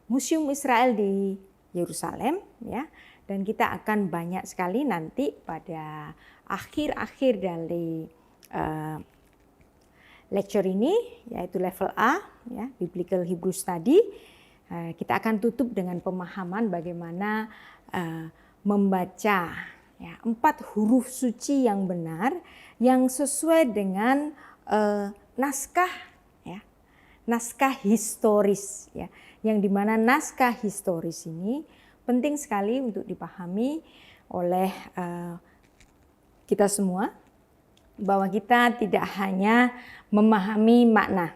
Museum Israel di Yerusalem ya, dan kita akan banyak sekali nanti pada akhir-akhir dari lecture ini, yaitu level A ya, Biblical Hebrew Study. Kita akan tutup dengan pemahaman bagaimana membaca ya, 4 huruf suci yang benar yang sesuai dengan naskah ya, naskah historis ya, yang dimana naskah historis ini penting sekali untuk dipahami oleh kita semua, bahwa kita tidak hanya memahami makna,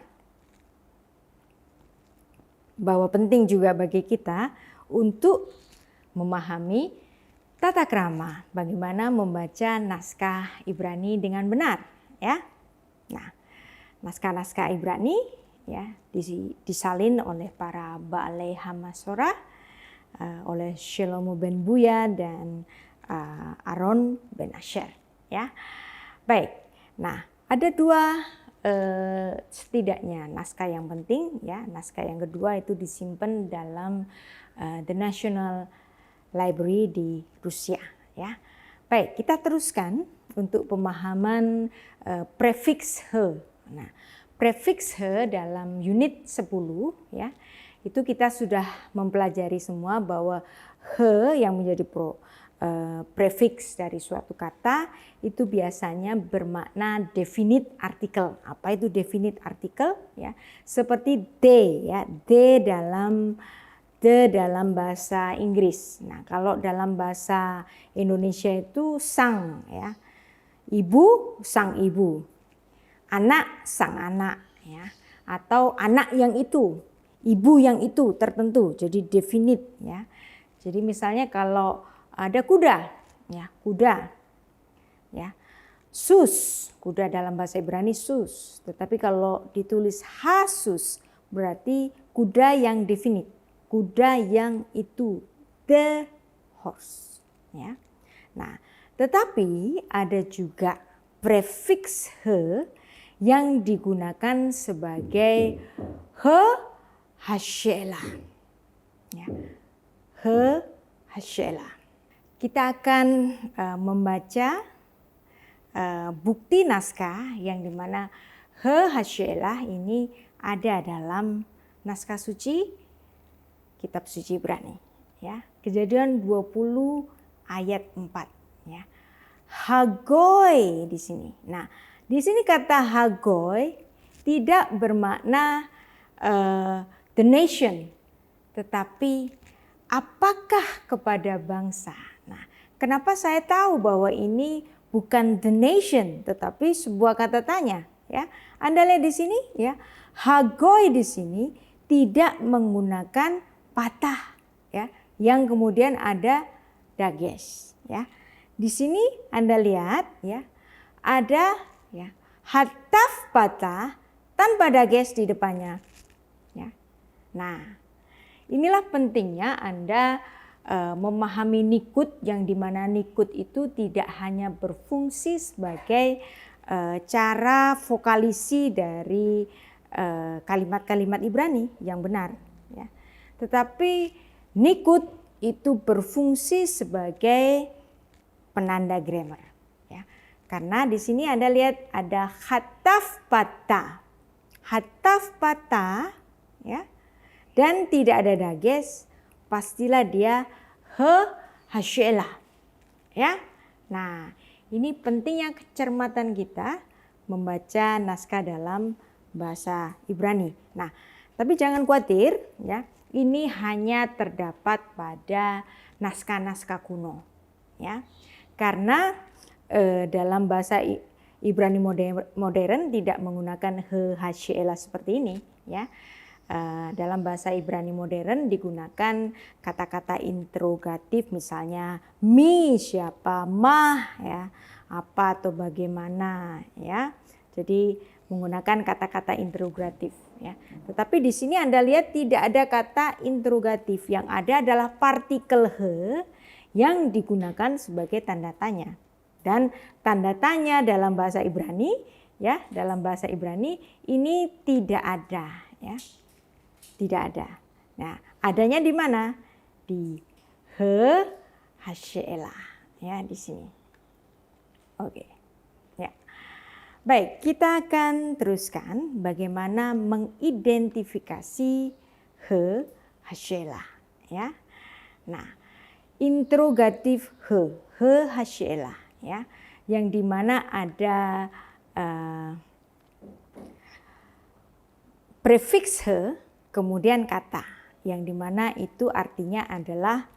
bahwa penting juga bagi kita untuk memahami tata krama, bagaimana membaca naskah Ibrani dengan benar ya. Nah, naskah-naskah Ibrani ya disalin oleh para Baalei Hamasora, oleh Shlomo ben Buya dan Aaron ben Asher ya. Baik. Nah, ada 2 setidaknya naskah yang penting ya. Naskah yang kedua itu disimpan dalam The National Library di Rusia ya. Baik, kita teruskan untuk pemahaman prefix he. Nah, prefix he dalam unit 10 ya, itu kita sudah mempelajari semua bahwa he yang menjadi prefix dari suatu kata itu biasanya bermakna definite artikel. Apa itu definite artikel? Ya, seperti they, ya, they dalam bahasa Inggris. Nah, kalau dalam bahasa Indonesia itu sang, ya, ibu sang ibu, anak sang anak, ya, atau anak yang itu, ibu yang itu tertentu. Jadi definite, ya. Jadi misalnya kalau ada kuda, ya, kuda, ya, sus, kuda dalam bahasa Ibrani sus. Tetapi kalau ditulis hasus berarti kuda yang definite, kuda yang itu, the horse, ya. Nah, tetapi ada juga prefix he yang digunakan sebagai he hashela, ya, he hashela. Kita akan membaca bukti naskah yang dimana he hashela ini ada dalam naskah suci, kitab suci Ibrani, ya. Kejadian 20 ayat 4, ya. Hagoi di sini. Nah, di sini kata hagoi tidak bermakna the nation, tetapi apakah kepada bangsa. Nah, kenapa saya tahu bahwa ini bukan the nation, tetapi sebuah kata tanya, ya. Anda lihat di sini, ya, hagoi di sini tidak menggunakan patah, ya, yang kemudian ada dagesh, ya. Di sini Anda lihat, ya, ada, ya, hataf patah tanpa dagesh di depannya, ya. Nah, inilah pentingnya Anda memahami nikut, yang dimana nikut itu tidak hanya berfungsi sebagai cara vokalisi dari kalimat-kalimat Ibrani yang benar, ya. Tetapi nikut itu berfungsi sebagai penanda grammar, ya. Karena di sini Anda lihat ada hataf patah, ya, dan tidak ada dagesh, pastilah dia he hashela, ya. Nah, ini pentingnya kecermatan kita membaca naskah dalam bahasa Ibrani. Nah, tapi jangan khawatir, ya. Ini hanya terdapat pada naskah-naskah kuno, ya. Karena dalam bahasa Ibrani modern tidak menggunakan he hashela seperti ini, ya. Dalam bahasa Ibrani modern digunakan kata-kata interrogatif, misalnya mi siapa, mah, ya, apa atau bagaimana, ya. Jadi menggunakan kata-kata interrogatif, ya. Tetapi di sini Anda lihat tidak ada kata interrogatif, yang ada adalah partikel he yang digunakan sebagai tanda tanya. Dan tanda tanya dalam bahasa Ibrani, ya, dalam bahasa Ibrani ini tidak ada, ya. Tidak ada. Nah, adanya di mana? Di he hashela, ya, di sini. Oke. Ya. Baik, kita akan teruskan bagaimana mengidentifikasi he hashela, ya. Nah, interrogatif he hashela, ya, yang dimana ada prefix he kemudian kata, yang dimana itu artinya adalah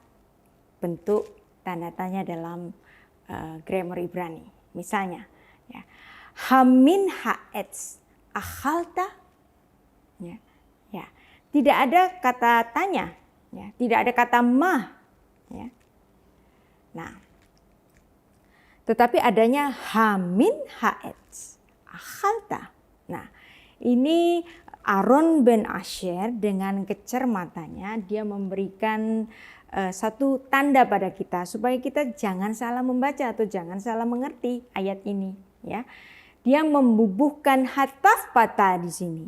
bentuk tanda tanya dalam grammar Ibrani. Misalnya, ya, hamin haetz akhalta, ya, ya, tidak ada kata tanya, ya, tidak ada kata mah, ya. Nah, tetapi adanya hamin haetz akhalta. Nah, ini Aaron ben Asher dengan kecermatannya dia memberikan satu tanda pada kita supaya kita jangan salah membaca atau jangan salah mengerti ayat ini, ya. Dia membubuhkan hataf patah di sini,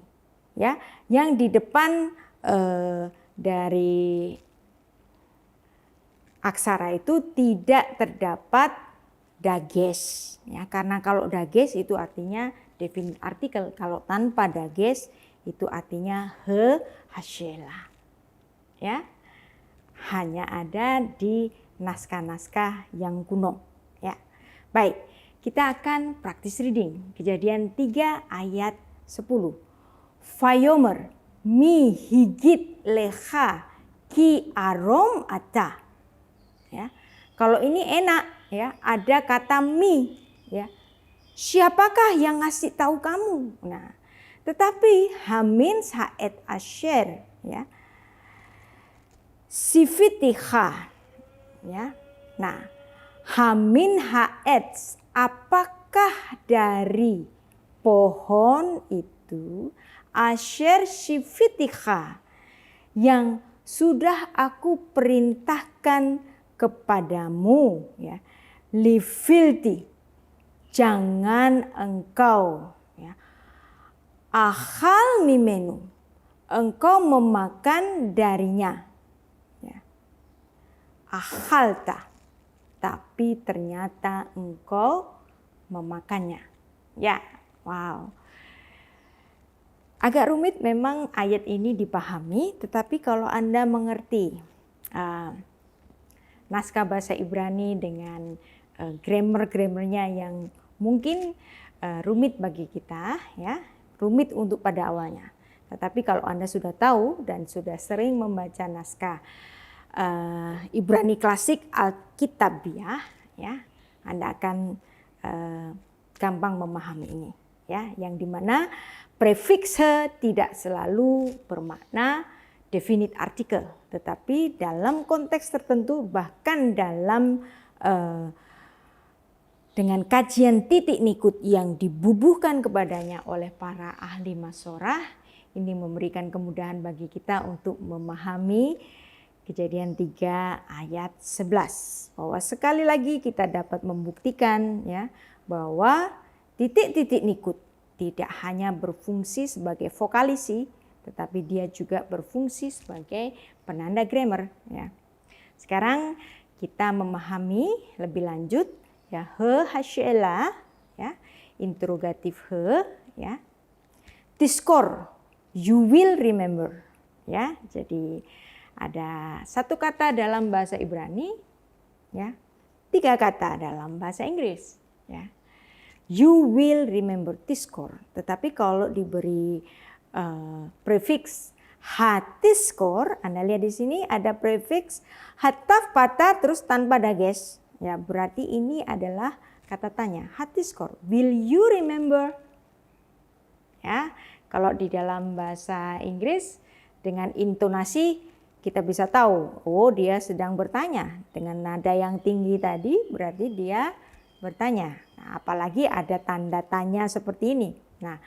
ya, yang di depan dari aksara itu tidak terdapat dagesh, ya, karena kalau dagesh itu artinya definite artikel, kalau tanpa dagesh itu artinya he hashela, ya, hanya ada di naskah-naskah yang kuno. Ya, baik, kita akan praktis reading. Kejadian 3 ayat 10. Vayomer mi higit leha ki arom ata. Ya, kalau ini enak, ya, ada kata mi, ya. Siapakah yang ngasih tahu kamu? Nah, tetapi hamin saet asher, ya. Sifitiha, ya. Nah, hamin haet, apakah dari pohon itu asher sifitiha yang sudah aku perintahkan kepadamu, ya. Lifilti, jangan engkau, ya, ahal mimenu, engkau memakan darinya. Ahalta, tapi ternyata engkau memakannya. Ya, wow. Agak rumit memang ayat ini dipahami, tetapi kalau Anda mengerti naskah bahasa Ibrani dengan grammar-grammarnya yang mungkin rumit bagi kita, ya, rumit untuk pada awalnya. Tetapi kalau Anda sudah tahu dan sudah sering membaca naskah Ibrani klasik Alkitabiah, ya, Anda akan gampang memahami ini, ya, yang dimana prefiks he tidak selalu bermakna definite artikel, tetapi dalam konteks tertentu, bahkan dalam dengan kajian titik nikut yang dibubuhkan kepadanya oleh para ahli masorah, ini memberikan kemudahan bagi kita untuk memahami Kejadian 3 ayat 11. Bahwa sekali lagi kita dapat membuktikan, ya, bahwa titik-titik nikut tidak hanya berfungsi sebagai vokalisi, tetapi dia juga berfungsi sebagai penanda grammar, ya. Sekarang kita memahami lebih lanjut, ya, he hasyela, ya, interrogatif he, ya. Tiskor, you will remember, ya. Jadi ada satu kata dalam bahasa Ibrani, ya, 3 kata dalam bahasa Inggris, ya. You will remember, tiskor. Tetapi kalau diberi prefix hatiskor, Anda lihat di sini ada prefix hataf patah terus tanpa dages, ya, berarti ini adalah kata tanya, hatiskor. Will you remember? Ya, kalau di dalam bahasa Inggris dengan intonasi kita bisa tahu, oh, dia sedang bertanya. Dengan nada yang tinggi tadi berarti dia bertanya. Nah, apalagi ada tanda tanya seperti ini. Nah,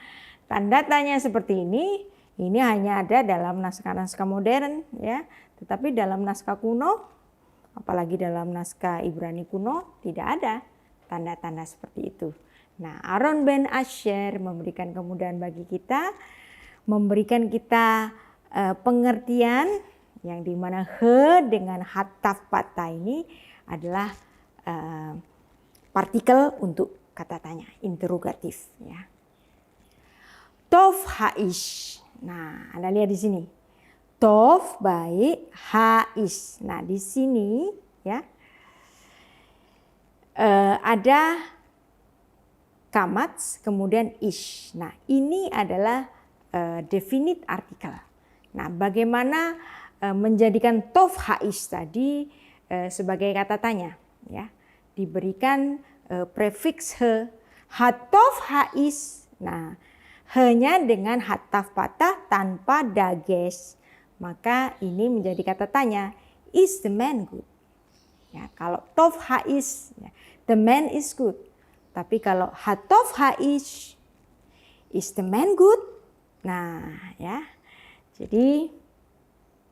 tanda tanya seperti ini hanya ada dalam naskah-naskah modern, ya. Tetapi dalam naskah kuno, apalagi dalam naskah Ibrani kuno, tidak ada tanda-tanda seperti itu. Nah, Aaron ben Asher memberikan kemudahan bagi kita, memberikan kita pengertian yang dimana he dengan hataf patah ini adalah partikel untuk kata tanya, interrogatif, ya. Tov haish. Nah, Anda lihat di sini. Tov baik, haish. Nah, di sini, ya, ada kamats kemudian ish. Nah, ini adalah definite artikel. Nah, bagaimana menjadikan tov haish tadi sebagai kata tanya, ya, diberikan prefix he, hatov haish. Nah, hanya dengan hataf patah tanpa dages, maka ini menjadi kata tanya, is the man good? Ya, kalau tov haish, ya, the man is good. Tapi kalau hatov haish, is the man good? Nah, ya, jadi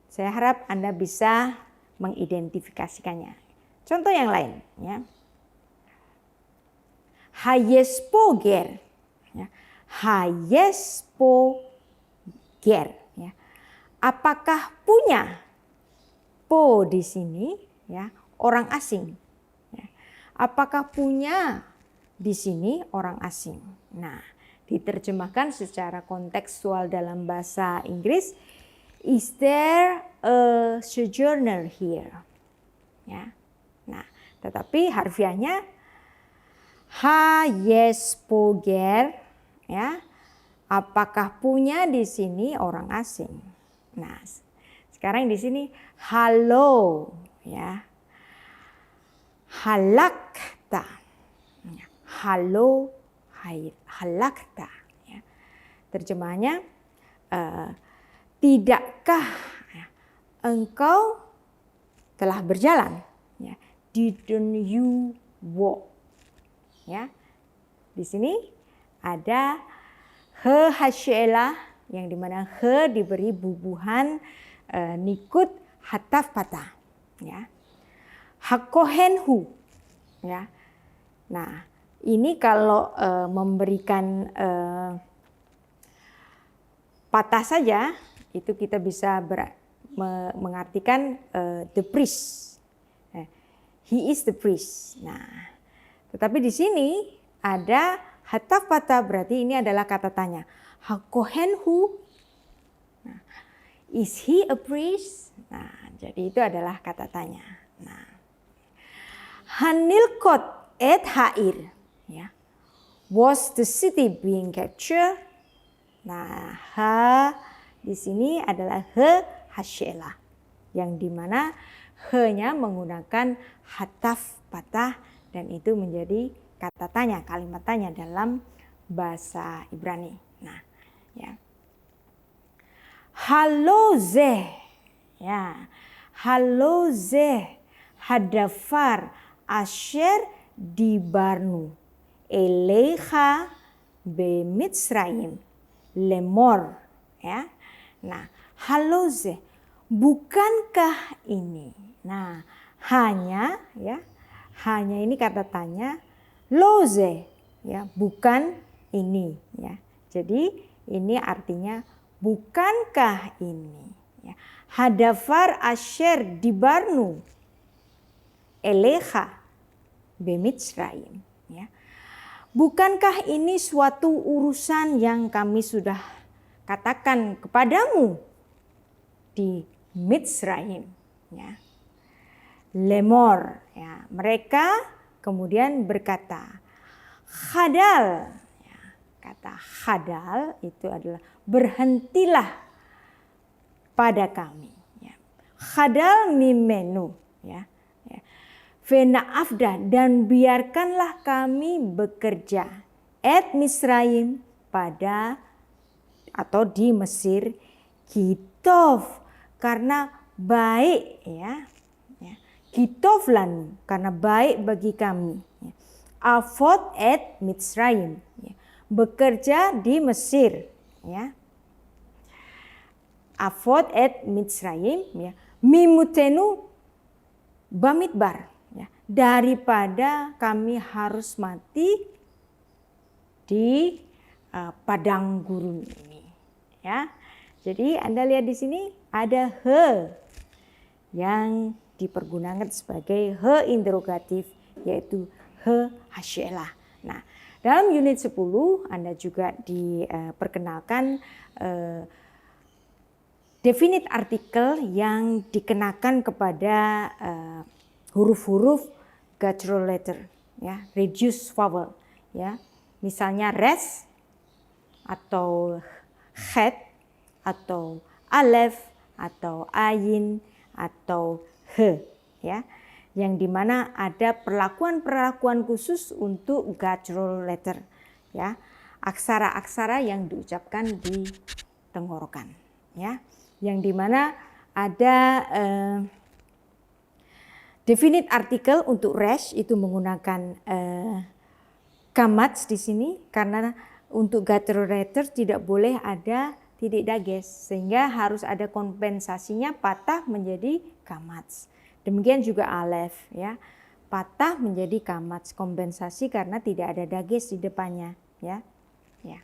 saya harap Anda bisa mengidentifikasikannya. Contoh yang lain, ya. Hayespoger, ya. Hayespoger, ya. Apakah punya? Po di sini, ya, orang asing. Ya. Apakah punya di sini orang asing? Nah, diterjemahkan secara kontekstual dalam bahasa Inggris. Is there a sojourner here? Ya. Tetapi harfiahnya hayespoger, ya. Apakah punya di sini orang asing? Nah, sekarang di sini halo, ya. Halakta. Halo, halakta. Ya. Terjemahnya, tidakkah engkau telah berjalan? Ya. Didn't you walk? Ya. Di sini ada he hasyela, yang dimana he diberi bubuhan nikut hataf patah, ya. Hakohenhu, ya. Nah, ini kalau memberikan patah saja itu kita bisa mengartikan the priest. He is the priest. Nah, tetapi di sini ada hataf patah, berarti ini adalah kata tanya. Hakohenhu, nah, is he a priest? Nah, jadi itu adalah kata tanya. Nah, Hanilkot et Hair, ya. Was the city being captured? Nah, ha di sini adalah he hasyela, yang dimana he-nya menggunakan hataf patah dan itu menjadi kata tanya, kalimat tanya dalam bahasa Ibrani. Nah, ya. Halo zeh, ya. Halo zeh hadafar asher dibarnu eleha bemitsraim lemor, ya. Nah, halo zeh, bukankah ini? Nah, hanya, ya, hanya ini kata tanya, loze, ya, bukan ini, ya. Jadi ini artinya bukankah ini, ya. Hadafar asher dibarnu eleha bemitsraim, ya. Bukankah ini suatu urusan yang kami sudah katakan kepadamu di Mitsraim, ya. Lemor, ya. Mereka kemudian berkata, khadal, ya. Kata khadal itu adalah berhentilah pada kami, ya. Khadal mimenu, ya. Vena afda, dan biarkanlah kami bekerja et Misraim pada atau di Mesir, kitov karena baik, ya. Kitov lanu karena baik bagi kami. Avot et Mitzrayim, ya. Bekerja di Mesir, ya. Avot et Mitzrayim, ya. Mimutenu bamidbar, ya. Daripada kami harus mati di padang gurun ini, ya. Jadi Anda lihat di sini ada he yang dipergunakan sebagai he interrogatif, yaitu he hasyela. Nah, dalam unit 10 Anda juga diperkenalkan definite artikel yang dikenakan kepada huruf-huruf guttural letter, ya, reduced vowel, ya. Misalnya res atau het atau alef atau ayin atau he, ya, yang dimana ada perlakuan-perlakuan khusus untuk guttural letter, ya, aksara-aksara yang diucapkan di tenggorokan, ya, yang dimana ada definite artikel untuk res itu menggunakan kamats di sini, karena untuk guttural letter tidak boleh ada titik dages, sehingga harus ada kompensasinya, patah menjadi kamats. Demikian juga alef, ya, patah menjadi kamats, kompensasi karena tidak ada dages di depannya, ya. Ya.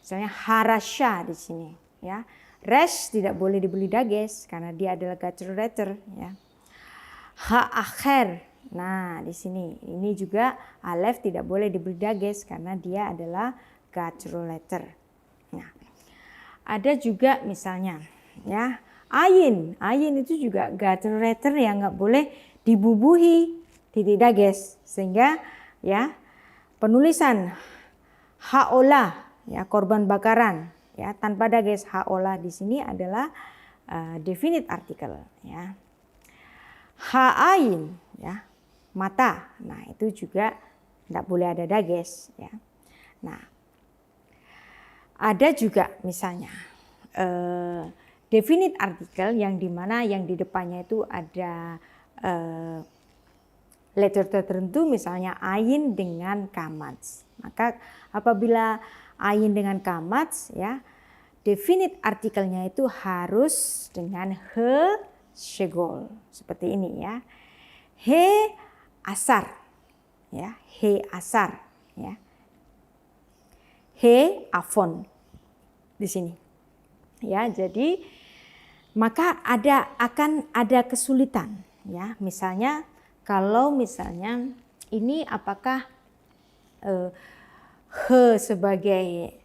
Misalnya harasya di sini, ya. Res tidak boleh diberi dages karena dia adalah guttural letter, ya. Ha akhir. Nah, di sini ini juga alef tidak boleh diberi dages karena dia adalah guttural letter. Nah, ada juga misalnya, ya, ayin. Ayin itu juga guttural letter yang nggak boleh dibubuhi, titik dages, sehingga ya penulisan haolah ya korban bakaran ya tanpa dages, haolah di sini adalah definite artikel ya. Ha'ain ya mata, nah itu juga tidak boleh ada dages ya. Nah ada juga misalnya definite artikel yang dimana yang di depannya itu ada letter tertentu, misalnya ain dengan kamats. Maka apabila ain dengan kamats ya, definite artikelnya itu harus dengan he shegol seperti ini ya. He asar ya, he asar ya. He afon di sini. Ya, jadi maka akan ada kesulitan ya. Misalnya kalau misalnya ini apakah he sebagai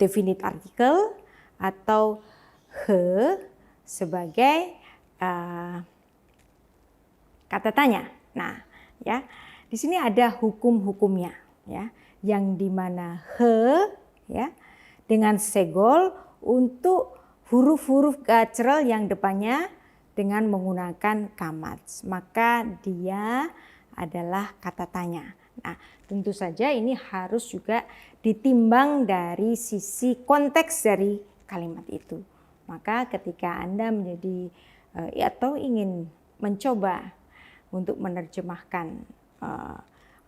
definite artikel atau he sebagai kata tanya. Nah, ya. Di sini ada hukum-hukumnya ya, yang dimana he ya dengan segol untuk huruf-huruf gacrel yang depannya dengan menggunakan kamats, maka dia adalah kata tanya. Nah, tentu saja ini harus juga ditimbang dari sisi konteks dari kalimat itu. Maka ketika Anda menjadi atau ingin mencoba untuk menerjemahkan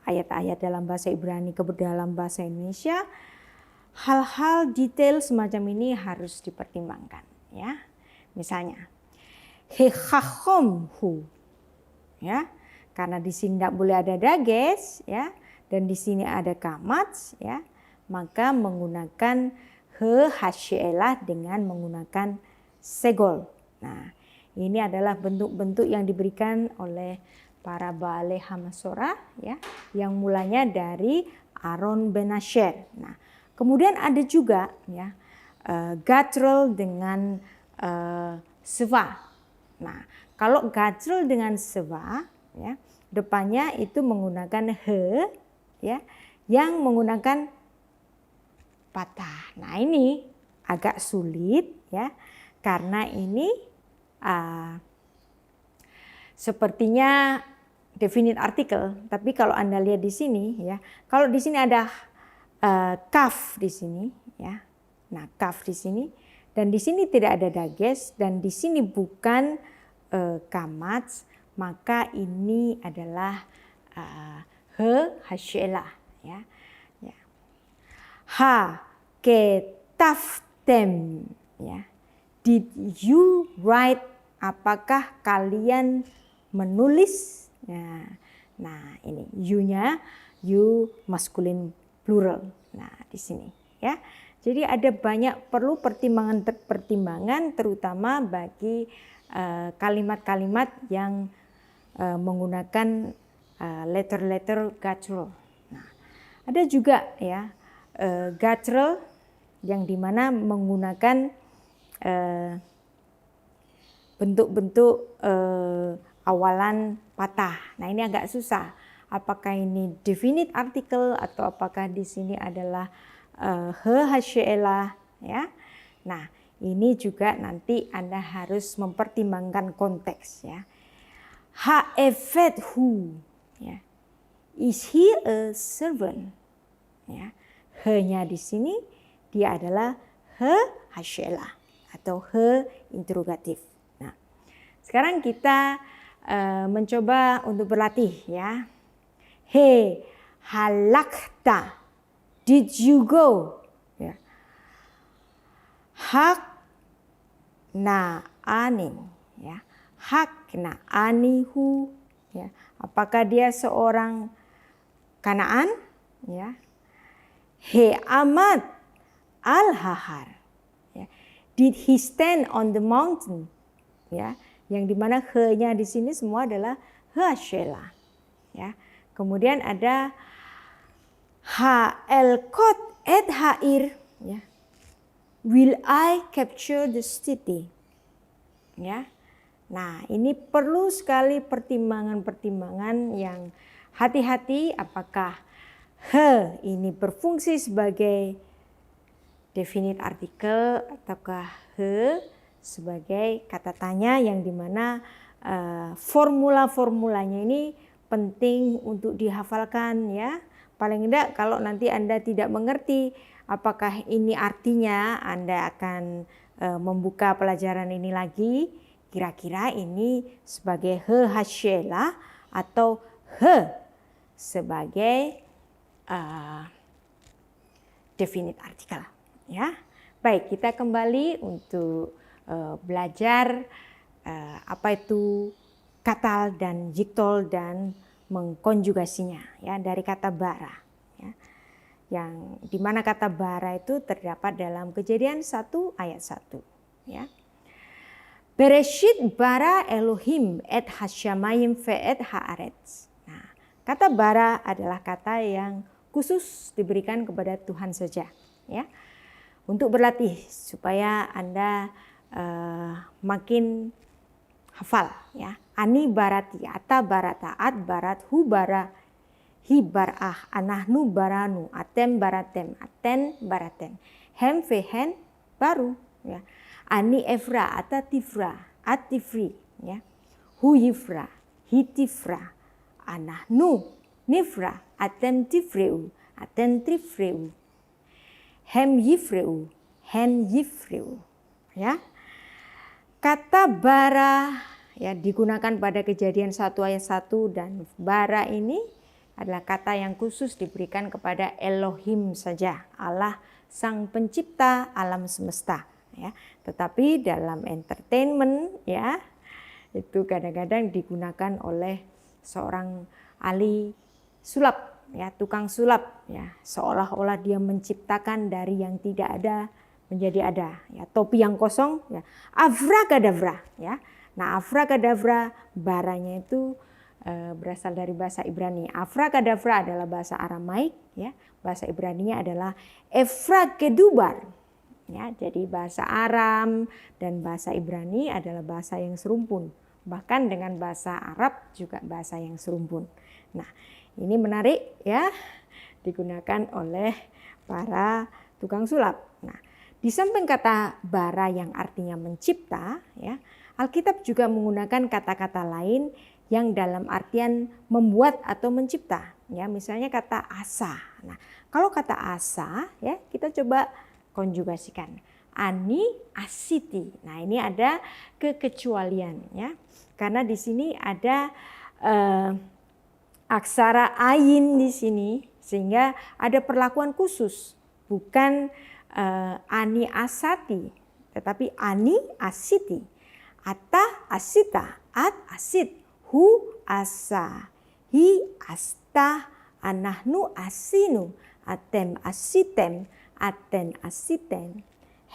ayat-ayat dalam bahasa Ibrani ke dalam bahasa Indonesia, hal-hal detail semacam ini harus dipertimbangkan ya. Misalnya hechachomhu ya, karena di sini tidak boleh ada dages ya, dan di sini ada kamats ya, maka menggunakan he hasyelah dengan menggunakan segol. Nah, ini adalah bentuk-bentuk yang diberikan oleh para Baalei Hamasora ya, yang mulanya dari Aaron ben Asher. Nah, kemudian ada juga ya gacrel dengan seva. Nah, kalau gacrel dengan seva ya, depannya itu menggunakan he ya, yang menggunakan patah. Nah, ini agak sulit ya, karena ini sepertinya definite artikel, tapi kalau Anda lihat di sini ya, kalau di sini ada kaf di sini ya. Nah, kaf di sini dan di sini tidak ada dages dan di sini bukan kamats, maka ini adalah he hasyelah ya. Ya. Ha ketaftem ya. Did you write? Apakah kalian menulis? Nah, ini you-nya you maskulin plural. Nah, di sini ya. Jadi ada banyak perlu pertimbangan terutama bagi kalimat-kalimat yang menggunakan letter-letter gacrel. Nah, ada juga ya gacrel yang dimana menggunakan bentuk-bentuk awalan patah. Nah, ini agak susah. Apakah ini definite article atau apakah di sini adalah he hasyelah ya. Nah, ini juga nanti Anda harus mempertimbangkan konteks ya. Ha'efet hu ya. Is he a servant? Ya. He-nya di sini dia adalah he hasyelah atau he interrogatif. Nah, sekarang kita mencoba untuk berlatih ya. He halakta, did you go? Ya. Hak na anin ya. Hak na anihu ya. Apakah dia seorang Kanaan ya? He amad al-hahar ya. Did he stand on the mountain ya, yang dimana he-nya di sini semua adalah he hasyelah ya. Kemudian ada ha elkot et hair ya. Will I capture the city ya. Nah, ini perlu sekali pertimbangan-pertimbangan yang hati-hati apakah he ini berfungsi sebagai definite artikel ataukah he sebagai kata tanya yang dimana formula-formulanya ini penting untuk dihafalkan ya. Paling tidak kalau nanti Anda tidak mengerti apakah ini artinya, Anda akan membuka pelajaran ini lagi. Kira-kira ini sebagai he hasyela atau he sebagai definite artikel. Ya, baik, kita kembali untuk belajar apa itu katal dan jiktol dan mengkonjugasinya ya dari kata bara. Ya. Yang dimana kata bara itu terdapat dalam Kejadian 1 ayat 1. Ya. Bereshit bara Elohim et hasyamayim ve'et haaretz. Nah, kata bara adalah kata yang khusus diberikan kepada Tuhan saja, ya, untuk berlatih supaya Anda makin hafal, ya. Ani barati, ata barata, at barat, hu bara, hi barah, anahnu baranu, atem baratem, aten baraten, hem vehen baru, ya. Ani Efra, Ata Tifra, Atifri, ya. Hu Yifra, Hitifra, Anahnu, Nifra, Atem Tifreu, Aten Tifreu, Hem Yifreu, Hen Yifreu, ya. Kata bara ya digunakan pada Kejadian 1 ayat 1 dan bara ini adalah kata yang khusus diberikan kepada Elohim saja, Allah Sang Pencipta alam semesta. Ya, tetapi dalam entertainment ya itu kadang-kadang digunakan oleh seorang ahli sulap ya, tukang sulap ya, seolah-olah dia menciptakan dari yang tidak ada menjadi ada ya, topi yang kosong ya, abracadabra ya. Nah, abracadabra baranya itu berasal dari bahasa Ibrani. Abracadabra adalah bahasa Aramaik ya, bahasa Ibraninya adalah efrakedubar. Ya, jadi bahasa Aram dan bahasa Ibrani adalah bahasa yang serumpun. Bahkan dengan bahasa Arab juga bahasa yang serumpun. Nah, ini menarik ya, digunakan oleh para tukang sulap. Nah, di samping kata bara yang artinya mencipta, ya, Alkitab juga menggunakan kata-kata lain yang dalam artian membuat atau mencipta. Ya, misalnya kata asa. Nah, kalau kata asa, ya kita coba konjugasikan. Ani asiti. Nah, ini ada kekecualian ya. Karena di sini ada aksara ain di sini sehingga ada perlakuan khusus. Bukan ani asati, tetapi ani asiti. Ata asita, at asit, hu asa, hi asta, anahnu asinu, atem asitem, aten asiten,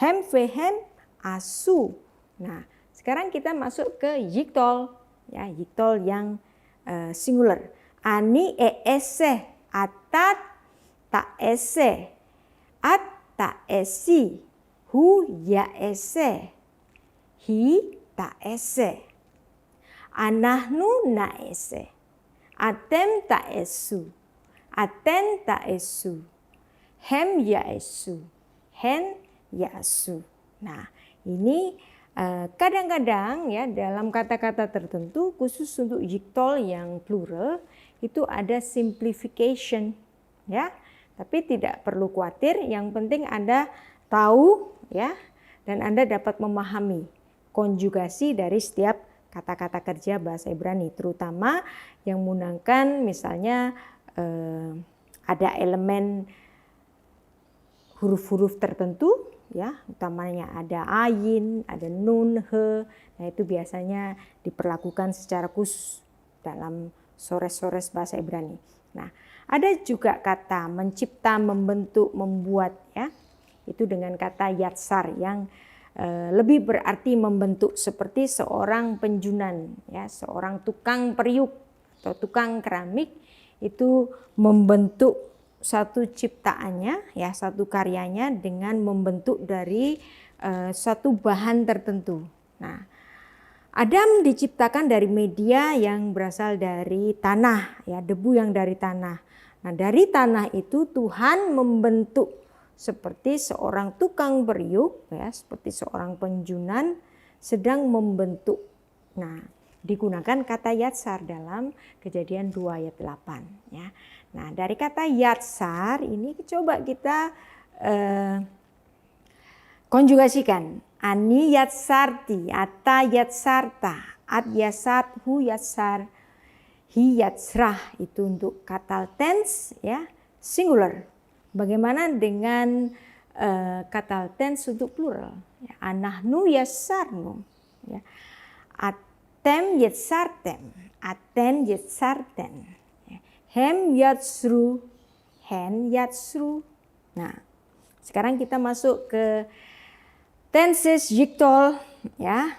hem vehem asu. Nah, sekarang kita masuk ke jiktol, ya, jiktol yang singular. Ani ese, atat ta ese, at ta esi, hu ya ese, hi ta ese, anahnu na ese, atem ta esu, aten ta esu, hem yaesu, hen yasu. Nah, ini kadang-kadang ya dalam kata-kata tertentu khusus untuk jiktol yang plural itu ada simplification ya. Tapi tidak perlu khawatir, yang penting Anda tahu ya dan Anda dapat memahami konjugasi dari setiap kata-kata kerja bahasa Ibrani, terutama yang menggunakan misalnya ada elemen huruf-huruf tertentu ya, utamanya ada ayin, ada nun, he. Nah, itu biasanya diperlakukan secara khusus dalam sores-sores bahasa Ibrani. Nah, ada juga kata mencipta, membentuk, membuat ya. Itu dengan kata yatsar yang lebih berarti membentuk, seperti seorang penjunan ya, seorang tukang periuk atau tukang keramik itu membentuk satu ciptaannya ya, satu karyanya dengan membentuk dari satu bahan tertentu. Nah, Adam diciptakan dari media yang berasal dari tanah, ya, debu yang dari tanah. Nah, dari tanah itu Tuhan membentuk seperti seorang tukang beriuk, ya, seperti seorang penjunan sedang membentuk. Nah, digunakan kata yatsar dalam Kejadian 2 ayat 8, ya. Nah, dari kata yatsar ini coba kita konjugasikan. Ani yatsarti, ata yatsarta, at yasat, hu yatsar, hi yatsrah, itu untuk kata tense, ya, singular. Bagaimana dengan kata tense untuk plural? Ya, anahnu yatsarnu, ya. Atem yatsartem, aten yatsarten, ya. Hem yatsru, hen yatsru. Nah, sekarang kita masuk ke tenses yiktol, ya.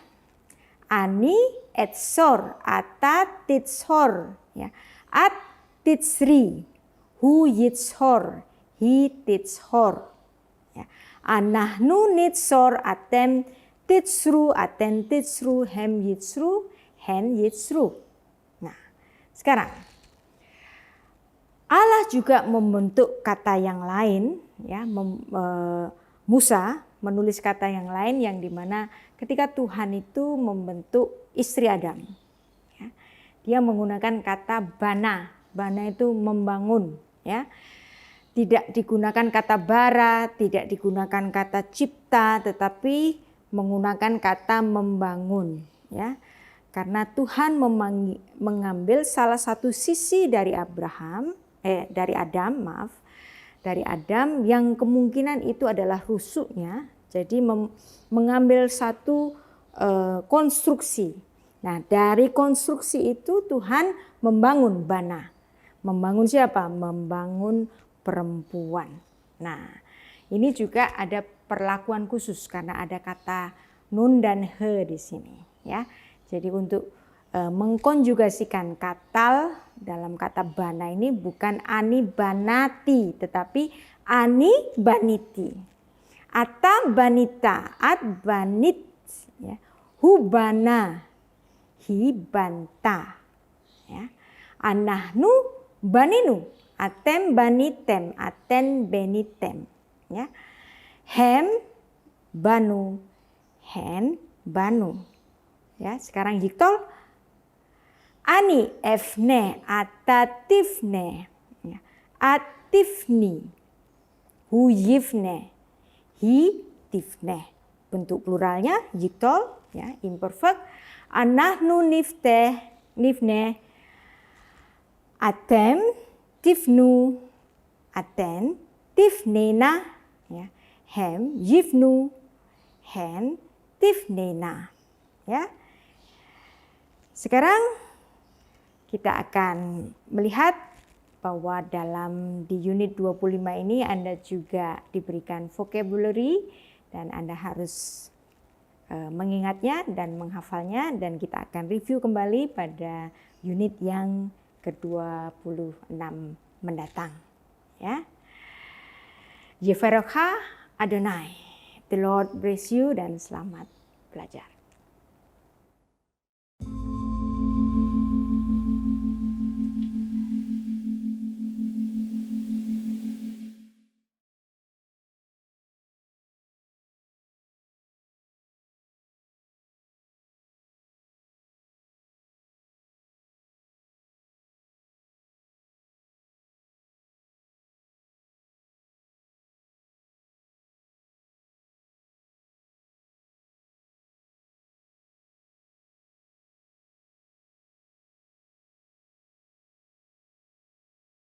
Ani etsor, ata titshor, ya. At titsri, hu yitshor, hi titshor, ya. Anahnu nitsor, atem titsru, aten titsru, hem yitsru, hen yitsru. Nah, sekarang Allah juga membentuk kata yang lain, ya. Musa menulis kata yang lain yang dimana ketika Tuhan itu membentuk istri Adam, ya, dia menggunakan kata bana. Bana itu membangun, ya. Tidak digunakan kata bara, tidak digunakan kata cipta, tetapi menggunakan kata membangun, ya. Karena Tuhan mengambil salah satu sisi dari dari Adam yang kemungkinan itu adalah rusuknya, jadi mengambil satu konstruksi. Nah, dari konstruksi itu Tuhan membangun bana. Membangun siapa? Membangun perempuan. Nah, ini juga ada perlakuan khusus karena ada kata nun dan he di sini, ya. Jadi untuk mengkonjugasikan katal dalam kata bana ini bukan ani banati tetapi ani baniti. Ata banita, at banit, ya. Hubana, hi banta, ya. Anahnu baninu, atem banitem, aten benitem, ya. Hem banu, hen banu, ya. Sekarang yiktol. Ani efne, atatifne, ya. Atifni, huyifne, hi tifne. Bentuk pluralnya yiktol, ya, imperfect. Anahnu nifne, atem tifnu, aten tifnena, ya. Hem yifnu, hen tifnena, ya. Sekarang kita akan melihat bahwa di unit 25 ini Anda juga diberikan vocabulary dan Anda harus mengingatnya dan menghafalnya, dan kita akan review kembali pada unit yang ke-26 mendatang, ya. Yevarecha Adonai, the Lord bless you, dan selamat belajar.